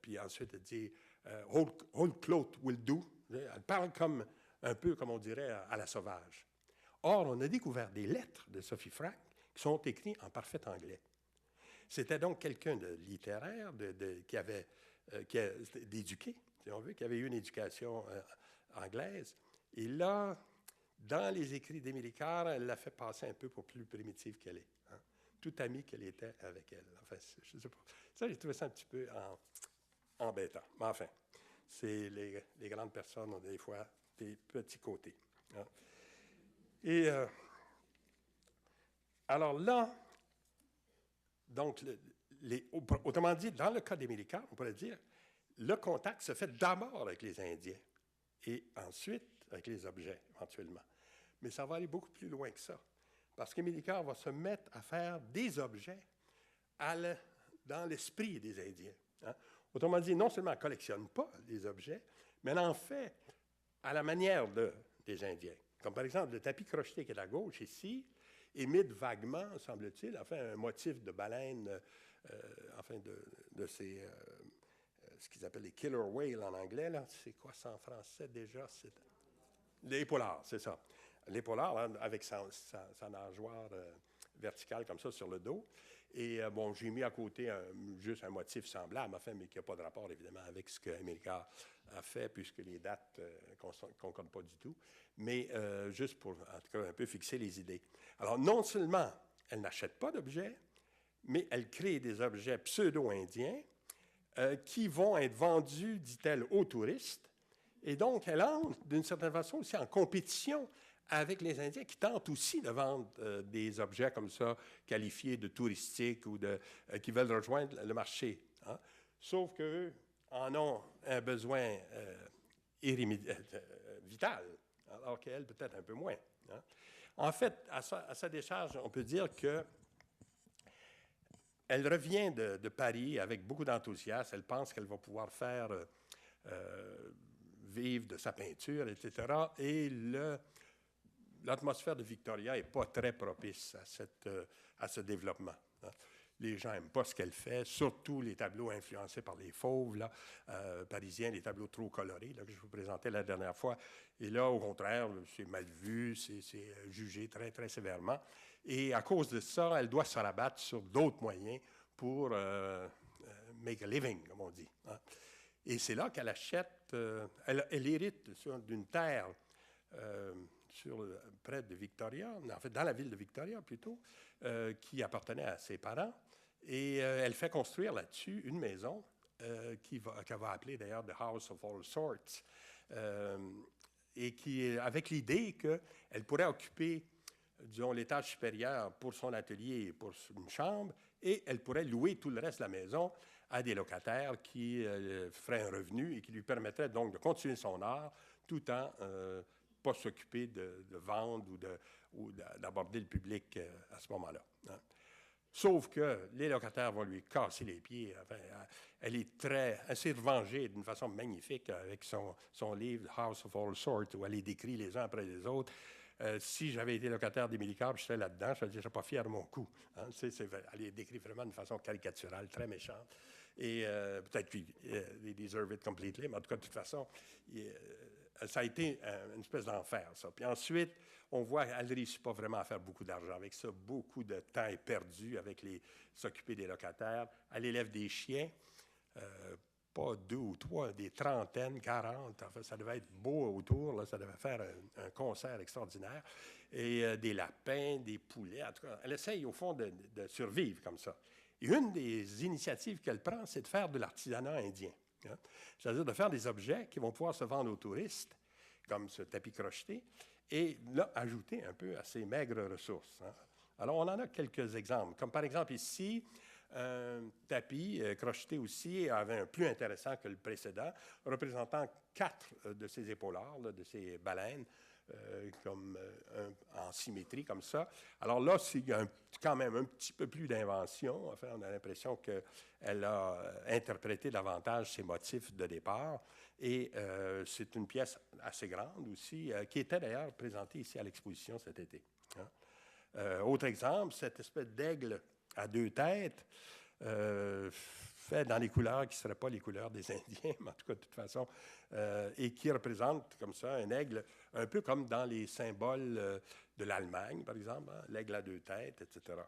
puis ensuite elle dit « whole cloth will do ». Elle parle comme, un peu comme on dirait à la sauvage. Or, on a découvert des lettres de Sophie Frank qui sont écrites en parfait anglais. C'était donc quelqu'un de littéraire, d'éduqué, si on veut, qui avait eu une éducation anglaise. Et là, dans les écrits d'Émile Icare, elle l'a fait passer un peu pour plus primitive qu'elle est. Hein. Tout amie qu'elle était avec elle. Enfin, je ne sais pas. Ça, j'ai trouvé ça un petit peu embêtant. Mais enfin, c'est les grandes personnes ont des fois des petits côtés. Hein. Et alors là, donc, autrement dit, dans le cas d'Émile Icare, on pourrait dire, le contact se fait d'abord avec les Indiens et ensuite avec les objets, éventuellement. Mais ça va aller beaucoup plus loin que ça, parce qu'Émile Icare va se mettre à faire des objets dans l'esprit des Indiens. Hein. Autrement dit, non seulement elle ne collectionne pas les objets, mais elle en fait à la manière des Indiens. Comme par exemple, le tapis crocheté qui est à gauche ici, imite vaguement, semble-t-il, enfin, un motif de baleine, enfin, de ces, ce qu'ils appellent les killer whales en anglais. C'est quoi ça en français déjà? Les polars, c'est ça. l'épaulard, hein, avec sa nageoire verticale comme ça sur le dos. Et bon, j'ai mis à côté juste un motif semblable, enfin, mais qui n'a pas de rapport, évidemment, avec ce que Amilcar a fait, puisque les dates ne concordent pas du tout. Mais juste pour, en tout cas, un peu fixer les idées. Alors, non seulement elle n'achète pas d'objets, mais elle crée des objets pseudo-indiens qui vont être vendus, dit-elle, aux touristes. Et donc, elle entre, d'une certaine façon, aussi en compétition avec les Indiens qui tentent aussi de vendre des objets comme ça, qualifiés de touristiques ou qui veulent rejoindre le marché. Hein. Sauf qu'eux en ont un besoin vital, alors qu'elle, peut-être un peu moins. Hein. En fait, à sa décharge, on peut dire que elle revient de Paris avec beaucoup d'enthousiasme. Elle pense qu'elle va pouvoir faire vivre de sa peinture, etc. Et l'atmosphère de Victoria n'est pas très propice à ce développement. Hein. Les gens n'aiment pas ce qu'elle fait, surtout les tableaux influencés par les fauves là, parisiens, les tableaux trop colorés là, que je vous présentais la dernière fois. Et là, au contraire, c'est mal vu, c'est jugé très, très sévèrement. Et à cause de ça, elle doit se rabattre sur d'autres moyens pour make a living, comme on dit. Hein. Et c'est là qu'elle achète, elle hérite d'une terre près de Victoria, en fait dans la ville de Victoria plutôt, qui appartenait à ses parents. Et elle fait construire là-dessus une maison qu'elle va appeler d'ailleurs The House of All Sorts, et avec l'idée qu'elle pourrait occuper, disons, l'étage supérieur pour son atelier et pour une chambre, et elle pourrait louer tout le reste de la maison à des locataires qui feraient un revenu et qui lui permettraient donc de continuer son art tout en pas s'occuper de vendre ou d'aborder le public à ce moment-là. Hein. Sauf que les locataires vont lui casser les pieds. Enfin, elle s'est revengée d'une façon magnifique avec son livre « House of All Sorts » où elle les décrit les uns après les autres. Si j'avais été locataire d'Émilie Carpe, je serais là-dedans, je ne serais pas fier de mon coup. Hein. Elle les décrit vraiment d'une façon caricaturale, très méchante. Et peut-être qu'ils deserve it completely, mais en tout cas, de toute façon, ça a été une espèce d'enfer, ça. Puis ensuite, on voit qu'elle ne réussit pas vraiment à faire beaucoup d'argent avec ça. Beaucoup de temps est perdu avec s'occuper des locataires. Elle élève des chiens, pas 2 ou 3, des trentaines, 40. Enfin, ça devait être beau autour, là, ça devait faire un concert extraordinaire. Et des lapins, des poulets. En tout cas, elle essaye, au fond, de survivre comme ça. Et une des initiatives qu'elle prend, c'est de faire de l'artisanat indien. Hein? C'est-à-dire de faire des objets qui vont pouvoir se vendre aux touristes, comme ce tapis crocheté, et là, ajouter un peu à ces maigres ressources. Hein. Alors, on en a quelques exemples, comme par exemple ici, un tapis crocheté aussi avait un plus intéressant que le précédent, représentant 4 de ces épaulards, là, de ces baleines, en symétrie comme ça. Alors là, c'est quand même un petit peu plus d'invention. Enfin, on a l'impression qu'elle a interprété davantage ses motifs de départ. Et c'est une pièce assez grande aussi, qui était d'ailleurs présentée ici à l'exposition cet été. Hein. Autre exemple, cette espèce d'aigle à 2 têtes, fait dans les couleurs qui ne seraient pas les couleurs des Indiens, mais en tout cas, de toute façon, et qui représente comme ça un aigle, un peu comme dans les symboles de l'Allemagne, par exemple, hein, l'aigle à 2 têtes, etc.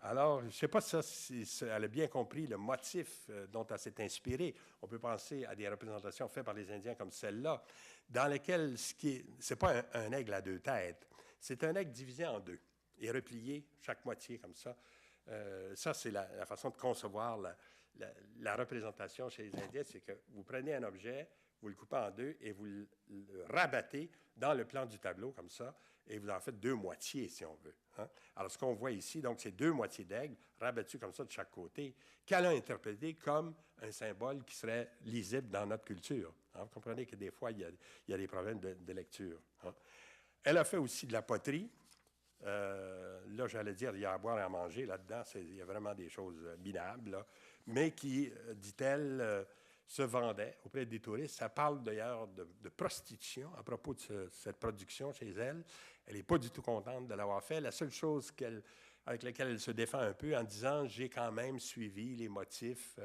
Alors, je ne sais pas si elle a bien compris le motif dont elle s'est inspirée. On peut penser à des représentations faites par les Indiens comme celle-là, dans lesquelles ce n'est pas un aigle à 2 têtes, c'est un aigle divisé en 2 et replié chaque moitié comme ça. Ça, c'est la façon de concevoir la représentation chez les Indiens, c'est que vous prenez un objet, vous le coupez en 2 et vous le rabattez dans le plan du tableau comme ça, et vous en faites 2 moitiés, si on veut. Hein? Alors, ce qu'on voit ici, donc, c'est 2 moitiés d'aigle rabattues comme ça de chaque côté, qu'elle a interprété comme un symbole qui serait lisible dans notre culture. Hein? Vous comprenez que des fois, il y a des problèmes de lecture. Hein? Elle a fait aussi de la poterie. Là, j'allais dire, il y a à boire et à manger là-dedans. Il y a vraiment des choses minables, là, mais qui, dit-elle, se vendaient auprès des touristes. Ça parle d'ailleurs de prostitution à propos de cette production chez elle. Elle n'est pas du tout contente de l'avoir fait. La seule chose qu'elle avec lequel elle se défend un peu en disant « J'ai quand même suivi les motifs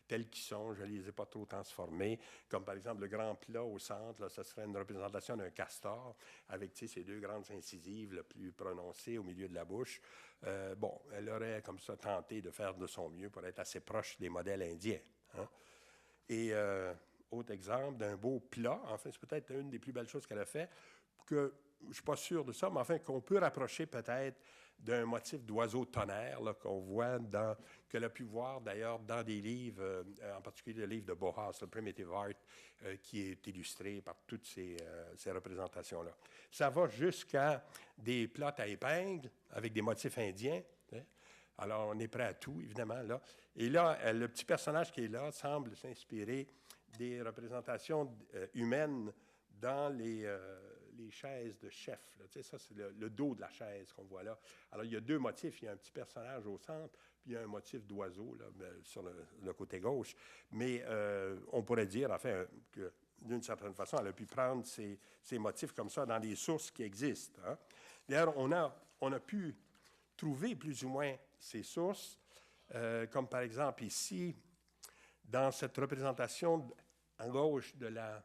tels qu'ils sont, je ne les ai pas trop transformés. » Comme par exemple le grand plat au centre, là, ça serait une représentation d'un castor avec ces deux grandes incisives le plus prononcées au milieu de la bouche. Bon, elle aurait comme ça tenté de faire de son mieux pour être assez proche des modèles indiens. Hein. Et autre exemple d'un beau plat, enfin c'est peut-être une des plus belles choses qu'elle a fait, que je ne suis pas sûr de ça, mais enfin qu'on peut rapprocher peut-être d'un motif d'oiseau tonnerre qu'on voit qu'elle a pu voir d'ailleurs dans des livres, en particulier le livre de Bauhaus, le Primitive Art, qui est illustré par toutes ces représentations-là. Ça va jusqu'à des plots à épingles avec des motifs indiens. Hein? Alors, on est prêt à tout, évidemment, là. Et là, le petit personnage qui est là semble s'inspirer des représentations humaines dans les chaises de chef. Là. Tu sais, ça, c'est le dos de la chaise qu'on voit là. Alors, il y a deux motifs. Il y a un petit personnage au centre, puis il y a un motif d'oiseau là, sur le côté gauche. Mais on pourrait dire, enfin, que d'une certaine façon, elle a pu prendre ces motifs comme ça dans des sources qui existent. Hein. D'ailleurs, on a pu trouver plus ou moins ces sources, comme par exemple ici, dans cette représentation à gauche de la...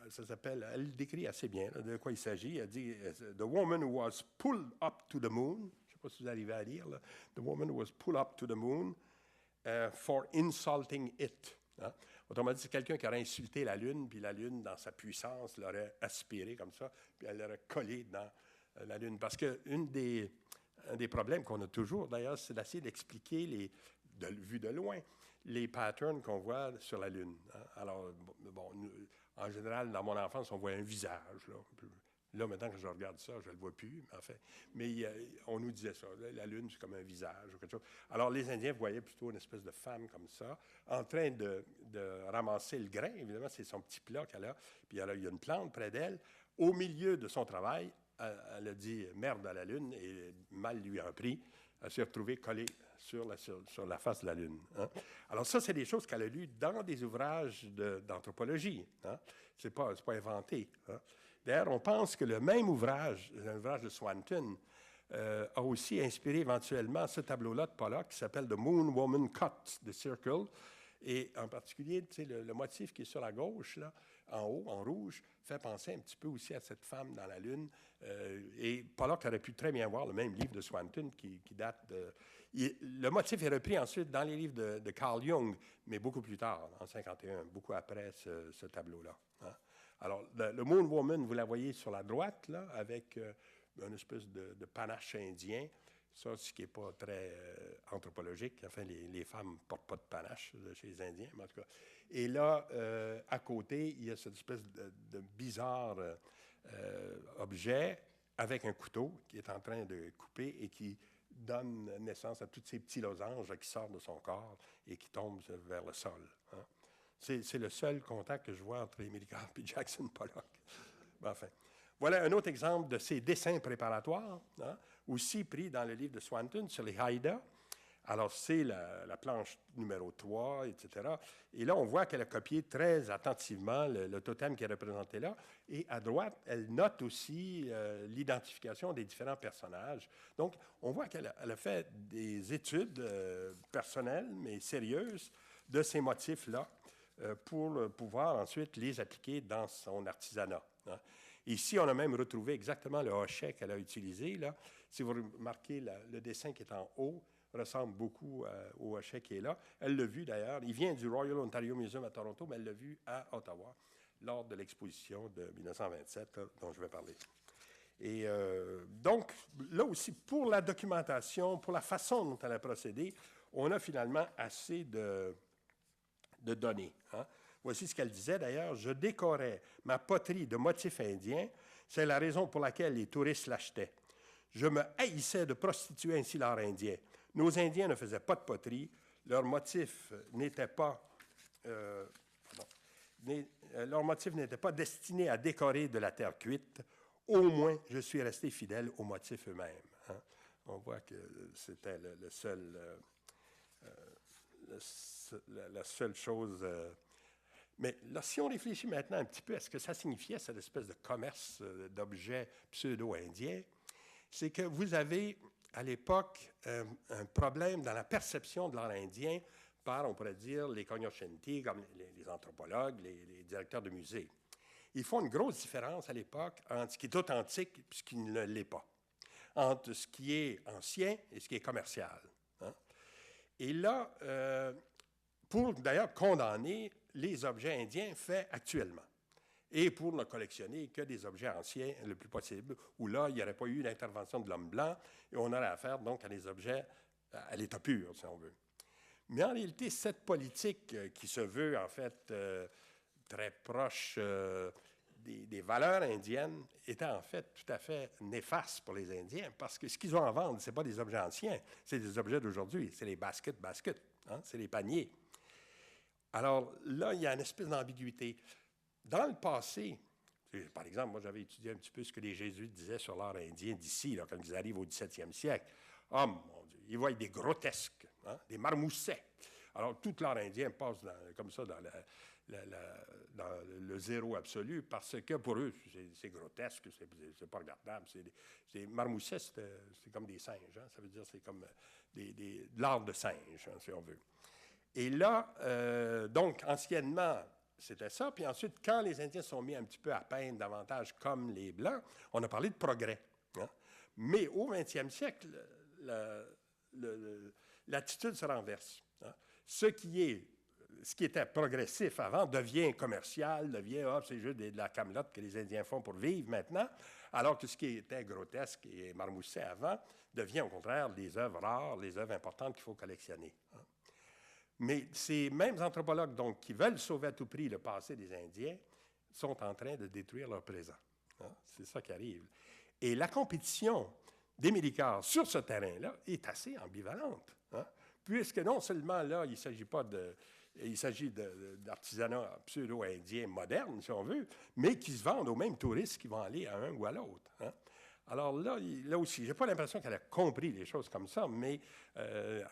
Ça s'appelle, elle le décrit assez bien là, de quoi il s'agit. Elle dit « The woman who was pulled up to the moon », je ne sais pas si vous arrivez à lire, là. « The woman who was pulled up to the moon for insulting it ». Hein? Autrement dit, c'est quelqu'un qui aurait insulté la Lune, puis la Lune, dans sa puissance, l'aurait aspiré comme ça, puis elle l'aurait collé dans la Lune. Parce qu'un des problèmes qu'on a toujours, d'ailleurs, c'est d'essayer d'expliquer, vu de loin, les patterns qu'on voit sur la Lune. Hein? Alors, bon, en général, dans mon enfance, on voit un visage. Là, maintenant que je regarde ça, je ne le vois plus, en fait. Mais on nous disait ça. La Lune, c'est comme un visage ou quelque chose. Alors, les Indiens voyaient plutôt une espèce de femme comme ça, en train de ramasser le grain. Évidemment, c'est son petit plat qu'elle a. Puis il y a une plante près d'elle. Au milieu de son travail, elle a dit « merde à la Lune » et mal lui en pris. Elle s'est retrouvée collée sur la face de la Lune. Hein? Alors ça, c'est des choses qu'elle a lues dans des ouvrages d'anthropologie. Hein? C'est pas inventé. Hein? D'ailleurs, on pense que le même ouvrage, l'ouvrage de Swanton, a aussi inspiré éventuellement ce tableau-là de Pollock qui s'appelle « The Moon Woman Cut the Circle ». Et en particulier, tu sais, le motif qui est sur la gauche, là, en haut, en rouge, fait penser un petit peu aussi à cette femme dans la Lune. Et Pollock aurait pu très bien voir le même livre de Swanton qui date de... Le motif est repris ensuite dans les livres de Carl Jung, mais beaucoup plus tard, en 1951, beaucoup après ce tableau-là. Hein? Alors, le Moon Woman, vous la voyez sur la droite, là, avec une espèce de panache indien. Ça, ce qui n'est pas très anthropologique. Enfin, les femmes ne portent pas de panache chez les Indiens, mais en tout cas. Et là, à côté, il y a cette espèce de bizarre objet avec un couteau qui est en train de couper et qui donne naissance à tous ces petits losanges qui sortent de son corps et qui tombent vers le sol. Hein. C'est le seul contact que je vois entre Émile Carr et Jackson Pollock. Ben, enfin, voilà un autre exemple de ces dessins préparatoires, hein, aussi pris dans le livre de Swanton sur les Haïdas. Alors, c'est la planche numéro 3, etc. Et là, on voit qu'elle a copié très attentivement le totem qui est représenté là. Et à droite, elle note aussi l'identification des différents personnages. Donc, on voit qu'elle a fait des études personnelles, mais sérieuses, de ces motifs-là pour pouvoir ensuite les appliquer dans son artisanat. Hein. Ici, on a même retrouvé exactement le hochet qu'elle a utilisé. Là. Si vous remarquez, le dessin qui est en haut ressemble beaucoup au hochet qui est là. Elle l'a vu d'ailleurs. Il vient du Royal Ontario Museum à Toronto, mais elle l'a vu à Ottawa lors de l'exposition de 1927 là, dont je vais parler. Et donc, là aussi, pour la documentation, pour la façon dont elle a procédé, on a finalement assez de données. Hein. Voici ce qu'elle disait d'ailleurs. « Je décorais ma poterie de motifs indiens. C'est la raison pour laquelle les touristes l'achetaient. Je me haïssais de prostituer ainsi l'art indien. Nos Indiens ne faisaient pas de poterie. Leur motif n'était pas, destiné à décorer de la terre cuite. Au moins, je suis resté fidèle aux motifs eux-mêmes. Hein. » On voit que c'était la seule chose... mais là, si on réfléchit maintenant un petit peu à ce que ça signifiait, cette espèce de commerce d'objets pseudo-indiens, c'est que vous avez à l'époque, un problème dans la perception de l'art indien par, on pourrait dire, les cognoscenti, comme les anthropologues, les directeurs de musées. Ils font une grosse différence à l'époque entre ce qui est authentique et ce qui ne l'est pas, entre ce qui est ancien et ce qui est commercial. Hein? Et là, pour d'ailleurs condamner les objets indiens faits actuellement, et pour ne collectionner que des objets anciens le plus possible, où là, il n'y aurait pas eu l'intervention de l'homme blanc, et on aurait affaire donc à des objets à l'état pur, si on veut. Mais en réalité, cette politique qui se veut, en fait, très proche des valeurs indiennes, était en fait tout à fait néfaste pour les Indiens, parce que ce qu'ils ont à vendre, ce n'est pas des objets anciens, c'est des objets d'aujourd'hui, c'est les baskets, hein, c'est les paniers. Alors là, il y a une espèce d'ambiguïté. Dans le passé, par exemple, moi j'avais étudié un petit peu ce que les Jésuites disaient sur l'art indien d'ici, là, quand ils arrivent au 17e siècle. Oh mon Dieu, ils voient des grotesques, hein, des marmoussets. Alors tout l'art indien passe comme ça dans le zéro absolu, parce que pour eux, c'est grotesque, c'est pas regardable. Les marmoussets, c'est comme des singes, hein, ça veut dire c'est comme de l'art de singe, hein, si on veut. Et là, donc, anciennement, c'était ça. Puis ensuite, quand les Indiens sont mis un petit peu à peindre davantage comme les Blancs, on a parlé de progrès. Hein? Mais au 20e siècle, l'attitude se renverse. Hein? Ce qui était progressif avant devient commercial, devient c'est juste de la camelote que les Indiens font pour vivre maintenant, alors que ce qui était grotesque et marmousset avant devient au contraire des œuvres rares, les œuvres importantes qu'il faut collectionner. Hein? Mais ces mêmes anthropologues donc, qui veulent sauver à tout prix le passé des Indiens sont en train de détruire leur présent. Hein? C'est ça qui arrive. Et la compétition d'Émile Icare sur ce terrain-là est assez ambivalente. Hein? Puisque non seulement là, il s'agit d'artisanat pseudo-indien moderne, si on veut, mais qui se vendent aux mêmes touristes qui vont aller à un ou à l'autre. Hein? Alors là aussi, je n'ai pas l'impression qu'elle a compris les choses comme ça, mais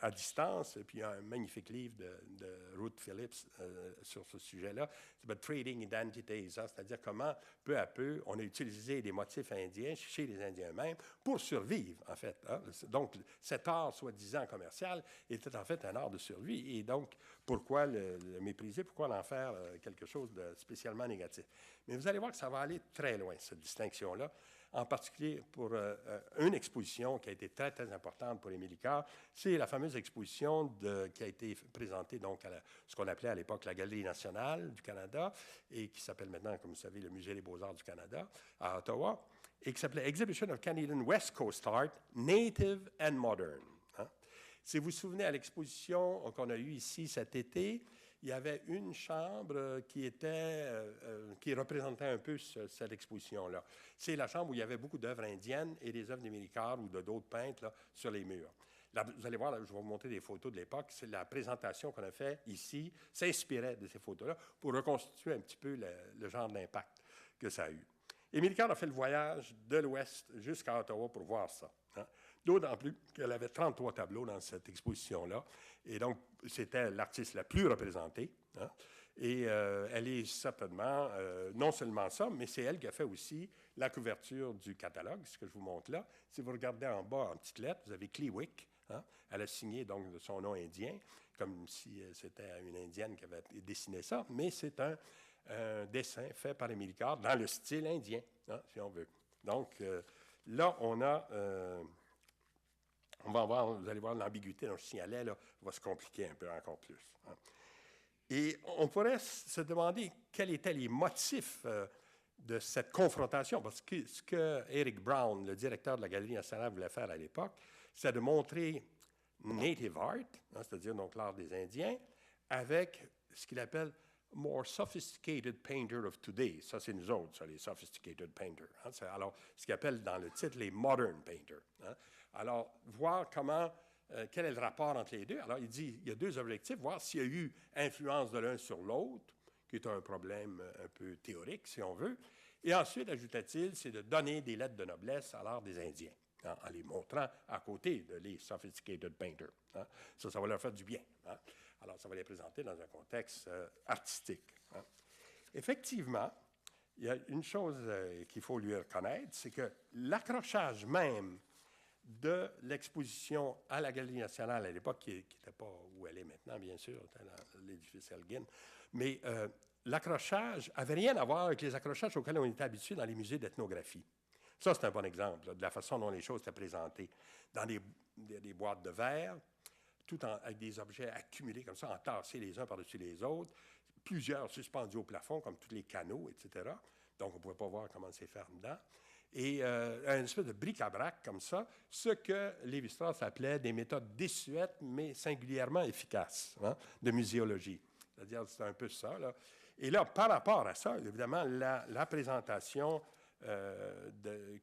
à distance, puis il y a un magnifique livre de Ruth Phillips sur ce sujet-là, c'est Trading Identities, hein, c'est-à-dire comment, peu à peu, on a utilisé des motifs indiens chez les Indiens eux-mêmes pour survivre, en fait. Hein. Donc, cet art soi-disant commercial était en fait un art de survie, et donc, pourquoi le mépriser, pourquoi en faire quelque chose de spécialement négatif? Mais vous allez voir que ça va aller très loin, cette distinction-là, en particulier pour une exposition qui a été très, très importante pour Émile Icare. C'est la fameuse exposition qui a été présentée donc à ce qu'on appelait à l'époque la Galerie nationale du Canada et qui s'appelle maintenant, comme vous savez, le Musée des beaux-arts du Canada à Ottawa et qui s'appelait Exhibition of Canadian West Coast Art, Native and Modern. Hein? Si vous vous souvenez à l'exposition qu'on a eue ici cet été, il y avait une chambre qui représentait un peu cette exposition-là. C'est la chambre où il y avait beaucoup d'œuvres indiennes et des œuvres d'Émile Icare ou d'autres peintres là, sur les murs. Là, vous allez voir, là, je vais vous montrer des photos de l'époque. C'est la présentation qu'on a faite ici, s'inspirait de ces photos-là pour reconstituer un petit peu le genre d'impact que ça a eu. Émile Icare a fait le voyage de l'Ouest jusqu'à Ottawa pour voir ça. Hein. D'autant plus qu'elle avait 33 tableaux dans cette exposition-là. Et donc, c'était l'artiste la plus représentée. Hein. Et elle est certainement, non seulement ça, mais c'est elle qui a fait aussi la couverture du catalogue, ce que je vous montre là. Si vous regardez en bas, en petites lettres, vous avez Clewick. Hein. Elle a signé donc de son nom indien, comme si c'était une Indienne qui avait dessiné ça. Mais c'est un dessin fait par Émile Icare dans le style indien, hein, si on veut. Donc, là, on va voir, vous allez voir l'ambiguïté dont je signalais, là, va se compliquer un peu encore plus. Hein. Et on pourrait se demander quels étaient les motifs de cette confrontation, parce que ce que Eric Brown, le directeur de la Galerie nationale, voulait faire à l'époque, c'est de montrer native art, hein, c'est-à-dire donc l'art des Indiens, avec ce qu'il appelle more sophisticated painter of today. Ça, c'est nous autres, ça, les sophisticated painters. Hein. Alors, ce qu'il appelle dans le titre les modern painters. Hein. Alors, voir quel est le rapport entre les deux. Alors, il dit, il y a deux objectifs, voir s'il y a eu influence de l'un sur l'autre, qui est un problème un peu théorique, si on veut. Et ensuite, ajouta-t-il, c'est de donner des lettres de noblesse à l'art des Indiens, hein, en les montrant à côté de les sophisticated painters. Hein. Ça va leur faire du bien. Hein. Alors, ça va les présenter dans un contexte artistique. Hein. Effectivement, il y a une chose qu'il faut lui reconnaître, c'est que l'accrochage même de l'exposition à la Galerie nationale à l'époque, qui n'était pas où elle est maintenant, bien sûr, était dans l'édifice Elgin. Mais l'accrochage n'avait rien à voir avec les accrochages auxquels on était habitué dans les musées d'ethnographie. Ça, c'est un bon exemple là, de la façon dont les choses étaient présentées. Dans des boîtes de verre, avec des objets accumulés comme ça, entassés les uns par-dessus les autres, plusieurs suspendus au plafond, comme tous les canaux, etc. Donc, on ne pouvait pas voir comment c'est fait dedans. Et une espèce de bric-à-brac comme ça, ce que Lévi-Strauss appelait des méthodes désuètes, mais singulièrement efficaces, hein, de muséologie. C'est-à-dire, c'est un peu ça, là. Et là, par rapport à ça, évidemment, la présentation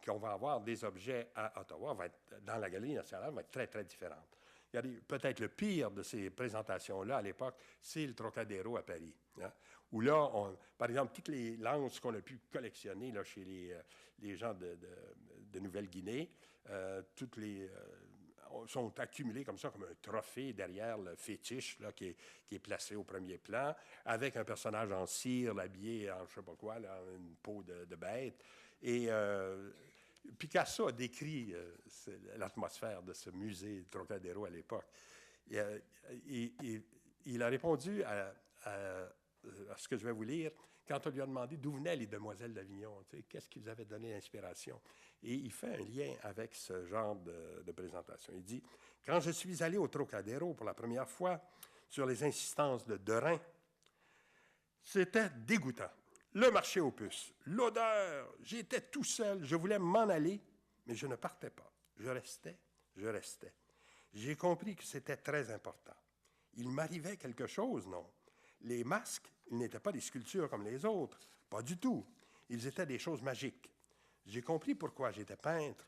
qu'on va avoir des objets à Ottawa, dans la Galerie nationale, va être très, très différente. Peut-être le pire de ces présentations-là, à l'époque, c'est le Trocadéro à Paris, hein, où là, par exemple, toutes les lances qu'on a pu collectionner là, chez les gens de Nouvelle-Guinée, toutes les sont accumulées comme ça, comme un trophée derrière le fétiche là, qui est placé au premier plan, avec un personnage en cire, habillé en je ne sais pas quoi, là, une peau de bête. Et Picasso a décrit l'atmosphère de ce musée Trocadéro à l'époque. Il a répondu à ce que je vais vous lire quand on lui a demandé d'où venaient les demoiselles d'Avignon, qu'est-ce qui vous avait donné l'inspiration. Et il fait un lien avec ce genre de présentation. Il dit « Quand je suis allé au Trocadéro pour la première fois, sur les insistances de Derain, c'était dégoûtant. Le marché aux puces, l'odeur, j'étais tout seul, je voulais m'en aller, mais je ne partais pas. Je restais. J'ai compris que c'était très important. Il m'arrivait quelque chose, non? Les masques, ils n'étaient pas des sculptures comme les autres, pas du tout. Ils étaient des choses magiques. J'ai compris pourquoi j'étais peintre,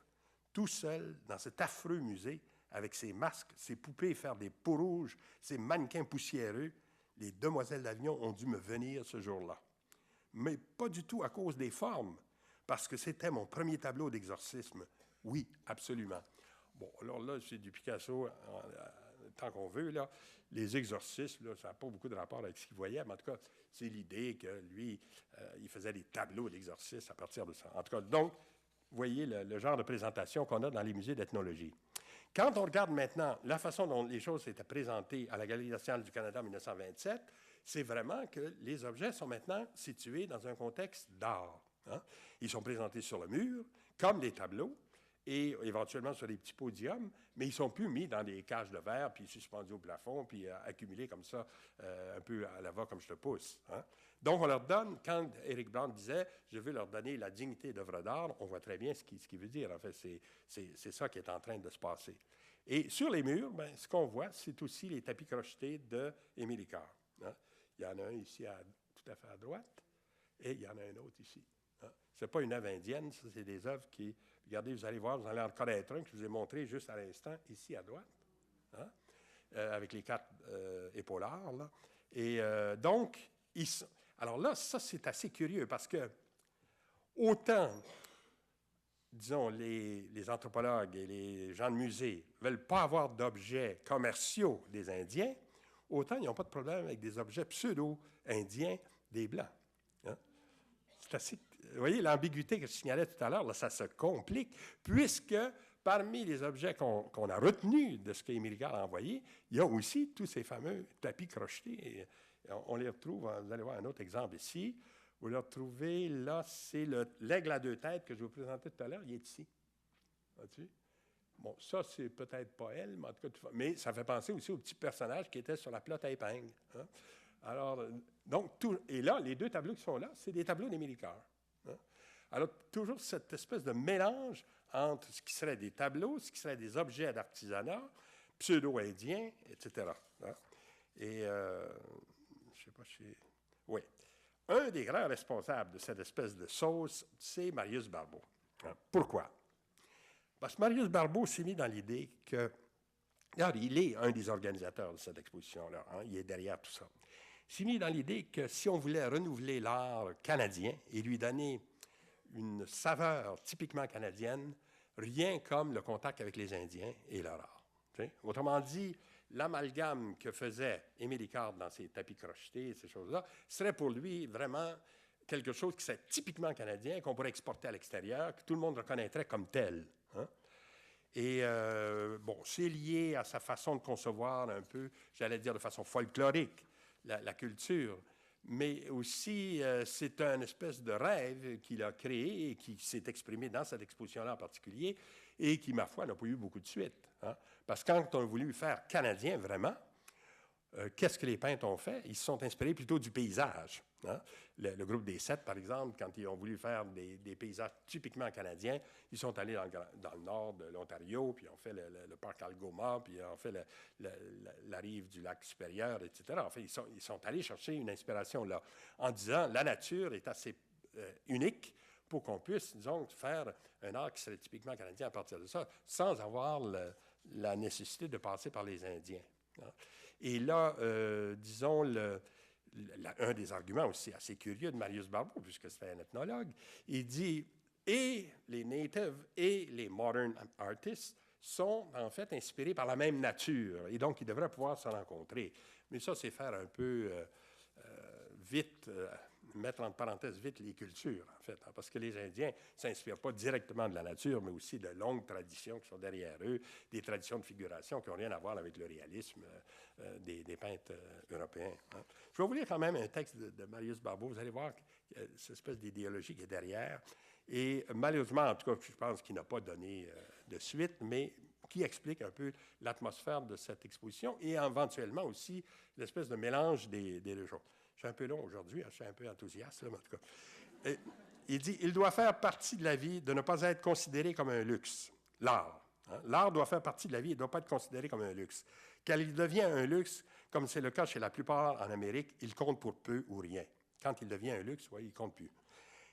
tout seul, dans cet affreux musée, avec ses masques, ses poupées faire des peaux rouges, ses mannequins poussiéreux. Les demoiselles d'Avignon ont dû me venir ce jour-là. Mais pas du tout à cause des formes, parce que c'était mon premier tableau d'exorcisme. Oui, absolument. Bon, alors là, c'est du Picasso, tant qu'on veut, là. Les exorcismes, là, ça n'a pas beaucoup de rapport avec ce qu'il voyait, mais en tout cas, c'est l'idée que lui, il faisait des tableaux d'exorcisme à partir de ça. En tout cas, donc, vous voyez le genre de présentation qu'on a dans les musées d'ethnologie. Quand on regarde maintenant la façon dont les choses étaient présentées à la Galerie nationale du Canada en 1927, c'est vraiment que les objets sont maintenant situés dans un contexte d'art. Hein? Ils sont présentés sur le mur, comme des tableaux, et éventuellement sur des petits podiums, mais ils ne sont plus mis dans des cages de verre, puis suspendus au plafond, puis accumulés comme ça, un peu à la va comme je te pousse. Hein? Donc, on leur donne, quand Éric Brandt disait « je veux leur donner la dignité d'œuvre d'art », on voit très bien ce qu'il veut dire. En fait, c'est ça qui est en train de se passer. Et sur les murs, bien, ce qu'on voit, c'est aussi les tapis crochetés d'Émile Carr. Hein? Il y en a un ici tout à fait à droite, et il y en a un autre ici. Hein? Ce n'est pas une œuvre indienne, ça, c'est des œuvres qui... Regardez, vous allez voir, vous allez en connaître un que je vous ai montré juste à l'instant, ici à droite, hein? Avec les 4 épaulards. Là. Et donc, alors là, ça, c'est assez curieux parce que autant, disons, les anthropologues et les gens de musée ne veulent pas avoir d'objets commerciaux des Indiens, autant ils n'ont pas de problème avec des objets pseudo-indiens des Blancs. Hein? C'est assez... Vous voyez l'ambiguïté que je signalais tout à l'heure, là, ça se complique, puisque parmi les objets qu'on a retenus de ce qu'Émile Carr a envoyé, il y a aussi tous ces fameux tapis crochetés. Et on les retrouve, vous allez voir un autre exemple ici. Vous le retrouvez, là, c'est l'aigle à 2 têtes que je vous présentais tout à l'heure, il est ici. Vois-tu? Bon, ça, c'est peut-être pas elle, mais en tout cas, mais ça fait penser aussi au petit personnage qui était sur la plotte à épingle. Hein? Alors, donc, et là, les 2 tableaux qui sont là, c'est des tableaux d'Émile Carr. Hein? Alors, toujours cette espèce de mélange entre ce qui serait des tableaux, ce qui serait des objets d'artisanat, pseudo-indiens, etc. Hein? Et, je ne sais pas si... Oui. Un des grands responsables de cette espèce de sauce, c'est Marius Barbeau. Hein? Pourquoi? Parce que Marius Barbeau s'est mis dans l'idée que... Alors, il est un des organisateurs de cette exposition-là. Hein? Il est derrière tout ça. Il s'est mis dans l'idée que si on voulait renouveler l'art canadien et lui donner une saveur typiquement canadienne, rien comme le contact avec les Indiens et leur art. T'sais? Autrement dit, l'amalgame que faisait Émile Carr dans ses tapis crochetés, ces choses-là, serait pour lui vraiment quelque chose qui serait typiquement canadien, qu'on pourrait exporter à l'extérieur, que tout le monde reconnaîtrait comme tel. Hein? Et bon, c'est lié à sa façon de concevoir un peu, j'allais dire de façon folklorique, la culture. Mais aussi, c'est un espèce de rêve qu'il a créé et qui s'est exprimé dans cette exposition-là en particulier et qui, ma foi, n'a pas eu beaucoup de suite. Hein? Parce que quand on a voulu faire canadien vraiment, qu'est-ce que les peintres ont fait? Ils se sont inspirés plutôt du paysage. Hein? Le groupe des Sept, par exemple, quand ils ont voulu faire des paysages typiquement canadiens, ils sont allés dans le nord de l'Ontario, puis ils ont fait le parc Algoma, puis ils ont fait la rive du lac supérieur, etc. En fait, ils sont allés chercher une inspiration là, en disant la nature est assez unique pour qu'on puisse, disons, faire un art qui serait typiquement canadien à partir de ça, sans avoir la nécessité de passer par les Indiens. Hein? Et là, disons, un des arguments aussi assez curieux de Marius Barbeau, puisque c'est un ethnologue, il dit « Et les natives et les modern artists sont en fait inspirés par la même nature, et donc ils devraient pouvoir se rencontrer. » Mais ça, c'est faire un peu vite, mettre entre parenthèses vite les cultures, en fait, hein, parce que les Indiens ne s'inspirent pas directement de la nature, mais aussi de longues traditions qui sont derrière eux, des traditions de figuration qui n'ont rien à voir avec le réalisme des peintres européens. Hein. Je vais vous lire quand même un texte de Marius Barbeau. Vous allez voir cette espèce d'idéologie qui est derrière. Et malheureusement, en tout cas, je pense qu'il n'a pas donné de suite, mais qui explique un peu l'atmosphère de cette exposition et éventuellement aussi l'espèce de mélange des deux choses. Je suis un peu long aujourd'hui, je suis un peu enthousiaste, là, mais en tout cas. Il dit « Il doit faire partie de la vie de ne pas être considéré comme un luxe. L'art. Hein? L'art doit faire partie de la vie et ne doit pas être considéré comme un luxe. Quand il devient un luxe, comme c'est le cas chez la plupart en Amérique, il compte pour peu ou rien. Quand il devient un luxe, ouais, il ne compte plus.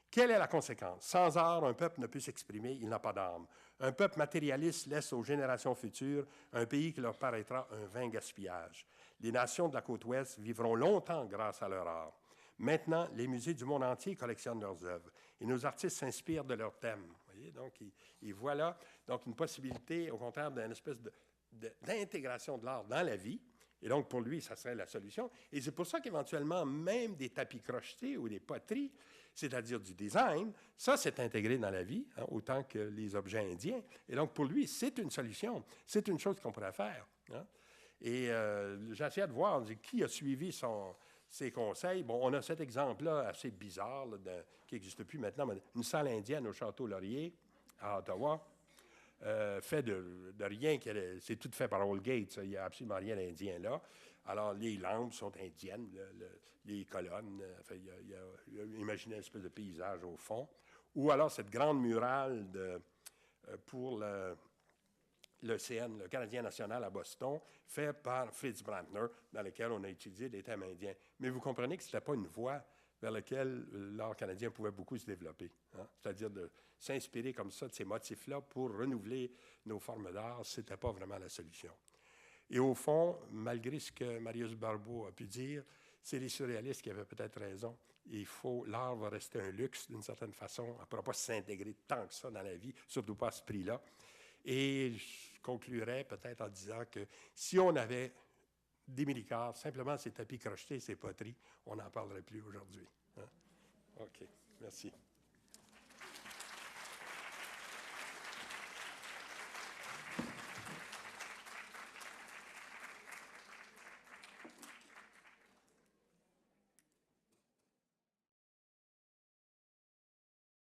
Quelle est la conséquence? Sans art, un peuple ne peut s'exprimer, il n'a pas d'âme. Un peuple matérialiste laisse aux générations futures un pays qui leur paraîtra un vain gaspillage. Les nations de la côte ouest vivront longtemps grâce à leur art. Maintenant, les musées du monde entier collectionnent leurs œuvres et nos artistes s'inspirent de leurs thèmes. Vous voyez? Donc, ils voient là donc, une possibilité, au contraire, d'une espèce d'intégration de l'art dans la vie. Et donc, pour lui, ça serait la solution. Et c'est pour ça qu'éventuellement, même des tapis crochetés ou des poteries, c'est-à-dire du design, ça, c'est intégré dans la vie, hein, autant que les objets indiens. Et donc, pour lui, c'est une solution. C'est une chose qu'on pourrait faire. Hein. Et j'essaie de voir qui a suivi ses conseils. Bon, on a cet exemple-là assez bizarre, là, qui n'existe plus maintenant, mais une salle indienne au Château Laurier, à Ottawa, fait de rien. C'est tout fait par Old Gates. Il n'y a absolument rien d'indien là. Alors, les lampes sont indiennes, les colonnes. Enfin, imaginez une espèce de paysage au fond. Ou alors cette grande murale pour l'OCN, le Canadien national à Boston, fait par Fritz Brandner, dans lequel on a étudié des thèmes indiens. Mais vous comprenez que ce n'était pas une voie vers laquelle l'art canadien pouvait beaucoup se développer. Hein? C'est-à-dire de s'inspirer comme ça de ces motifs-là pour renouveler nos formes d'art, ce n'était pas vraiment la solution. Et au fond, malgré ce que Marius Barbeau a pu dire, c'est les surréalistes qui avaient peut-être raison. L'art va rester un luxe d'une certaine façon. Elle ne pourra pas s'intégrer tant que ça dans la vie, surtout pas à ce prix-là. Et je conclurai peut-être en disant que si on avait des millicars, simplement ces tapis crochetés, ces poteries, on n'en parlerait plus aujourd'hui. Hein? OK, merci.